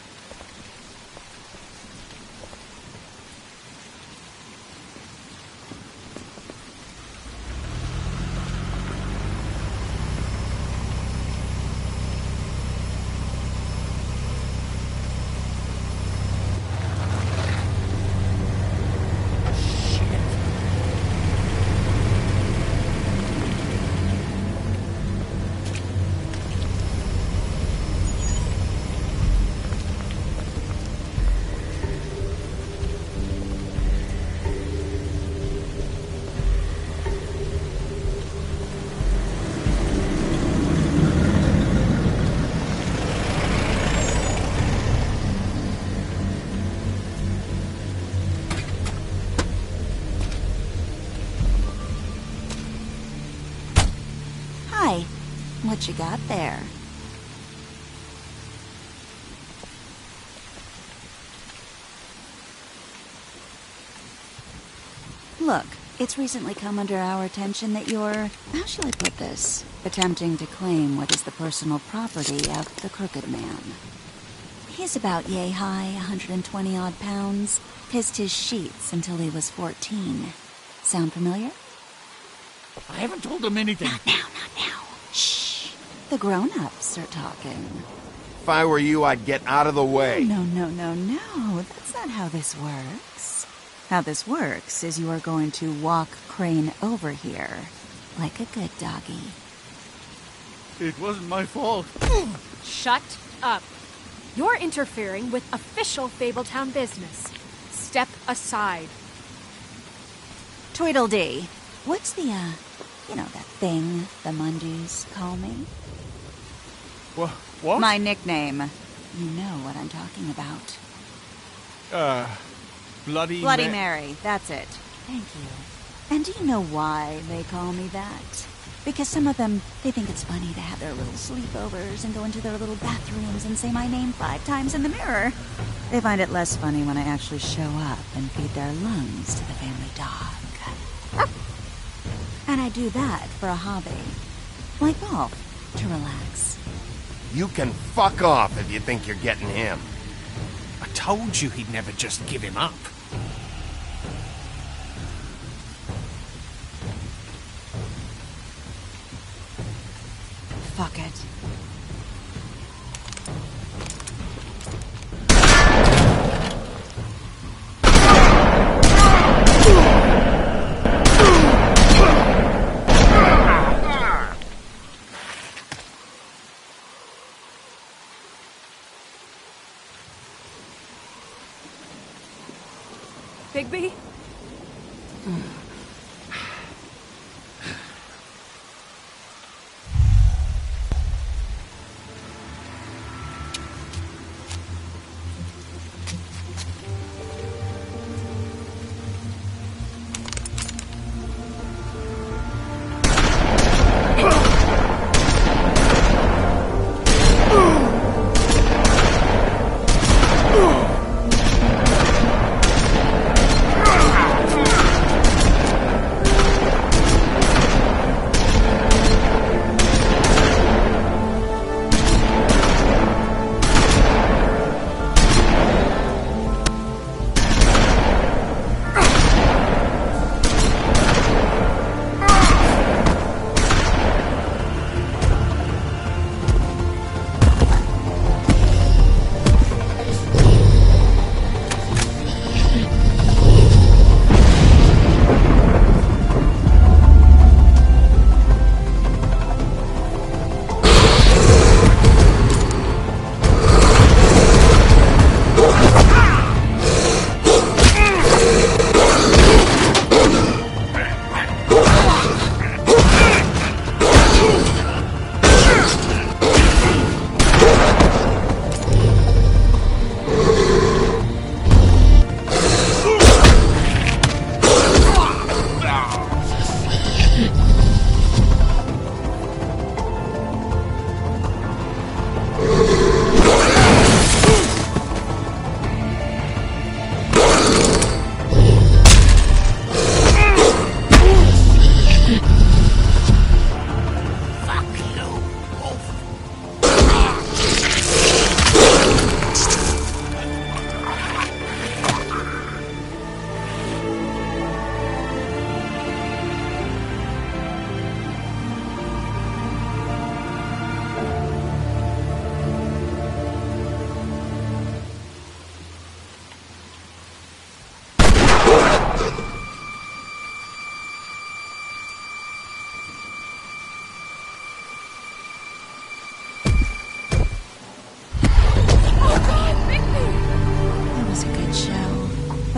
What you got there? Look, it's recently come under our attention that you're, how shall I put this, attempting to claim what is the personal property of the Crooked Man. He's about yay high, 120 odd pounds, pissed his sheets until he was 14. Sound familiar? I haven't told him anything. Not now. Shh. The grown-ups are talking. If I were you, I'd get out of the way. No. That's not how this works. How this works is you are going to walk Crane over here, like a good doggy. It wasn't my fault. Shut up. You're interfering with official Fabletown business. Step aside. Tweedledee, what's the, that thing the Mundus call me? What? My nickname. You know what I'm talking about. Bloody Mary, that's it. Thank you. And do you know why they call me that? Because some of them, they think it's funny to have their little sleepovers and go into their little bathrooms and say my name 5 times in the mirror. They find it less funny when I actually show up and feed their lungs to the family dog. And I do that for a hobby. Like golf, to relax. You can fuck off if you think you're getting him. I told you he'd never just give him up. Fuck it. Bigby?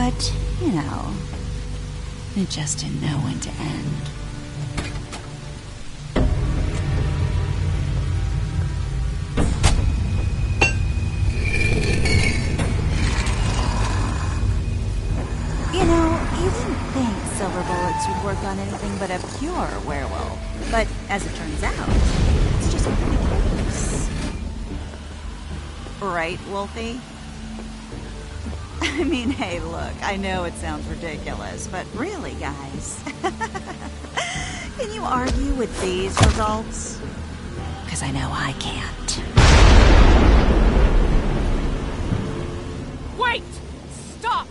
But, you know, it just didn't know when to end. You know, you didn't think silver bullets would work on anything but a pure werewolf. But as it turns out, it's just not the case. Right, Wolfie? I mean, hey, look, I know it sounds ridiculous, but really, guys, can you argue with these results? Because I know I can't. Wait! Stop!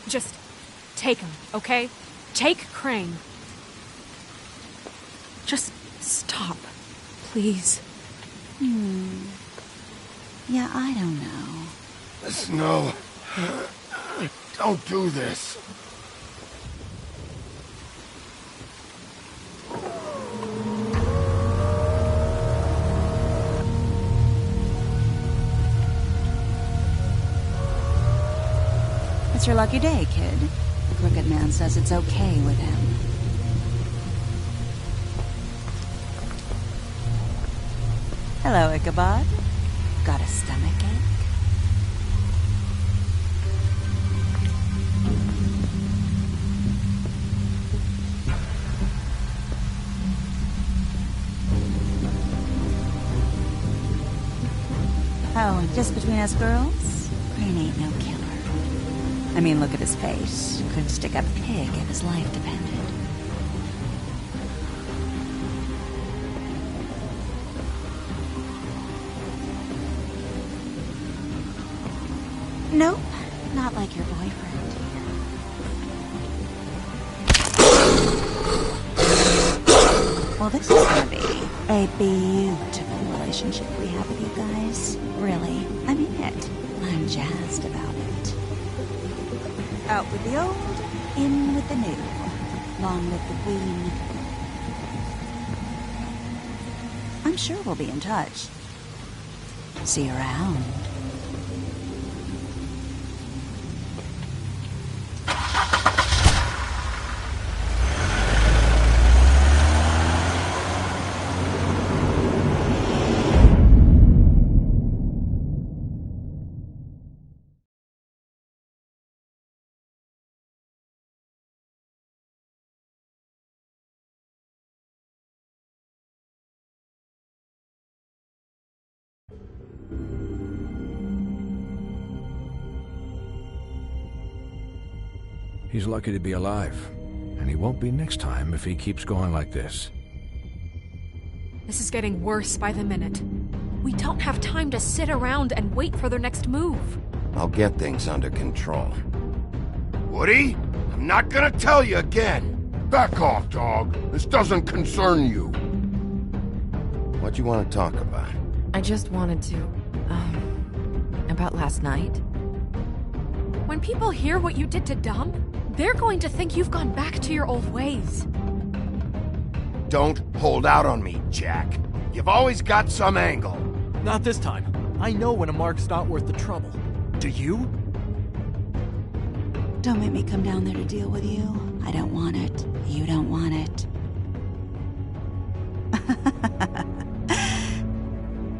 Just take him, okay? Take Crane. Just stop, please. Yeah, I don't know. No. Don't do this. It's your lucky day, kid. The Crooked Man says it's okay with him. Hello, Ichabod. Got a stomachache? Oh, and just between us girls, Crane ain't no killer. I mean, look at his face. Couldn't stick a pig if his life depended. Nope, not like your boyfriend. Well, this is gonna be a beautiful relationship we have with you guys. Really, I mean it. I'm jazzed about it. Out with the old, in with the new. Long live the Queen. I'm sure we'll be in touch. See you around. He's lucky to be alive, and he won't be next time if he keeps going like this. This is getting worse by the minute. We don't have time to sit around and wait for their next move. I'll get things under control. Woody, I'm not gonna tell you again. Back off, dog. This doesn't concern you. What you want to talk about? I just wanted to, about last night. When people hear what you did to Dom, they're going to think you've gone back to your old ways. Don't hold out on me, Jack. You've always got some angle. Not this time. I know when a mark's not worth the trouble. Do you? Don't make me come down there to deal with you. I don't want it. You don't want it.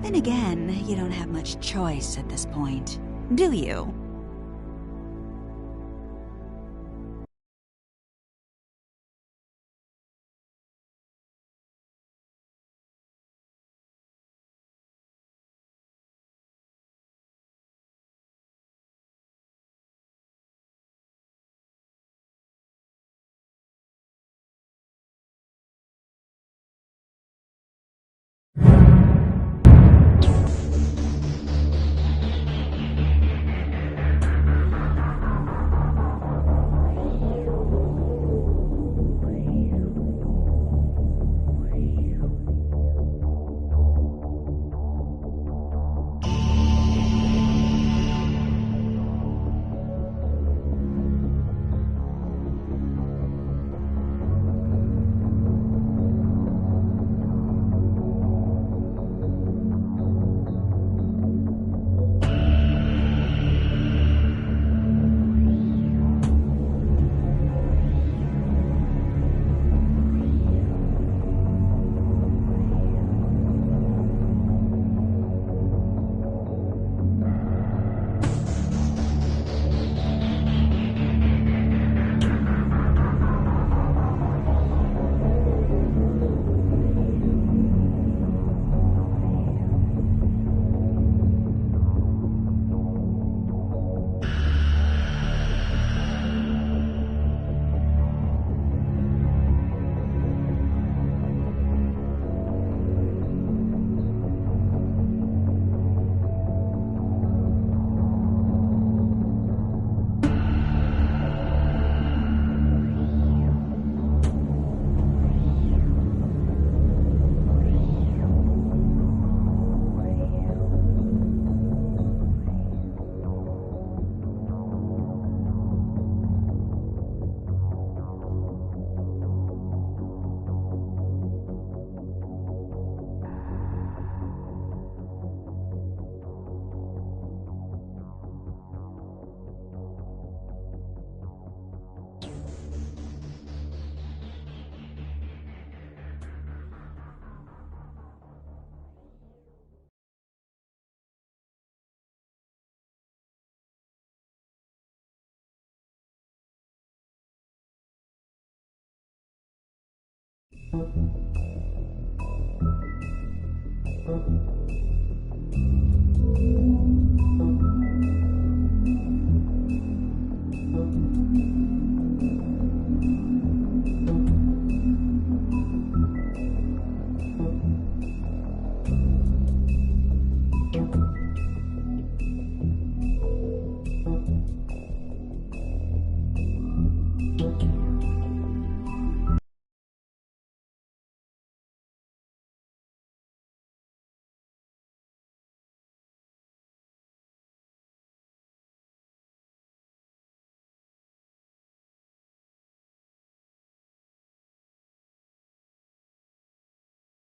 Then again, you don't have much choice at this point, do you?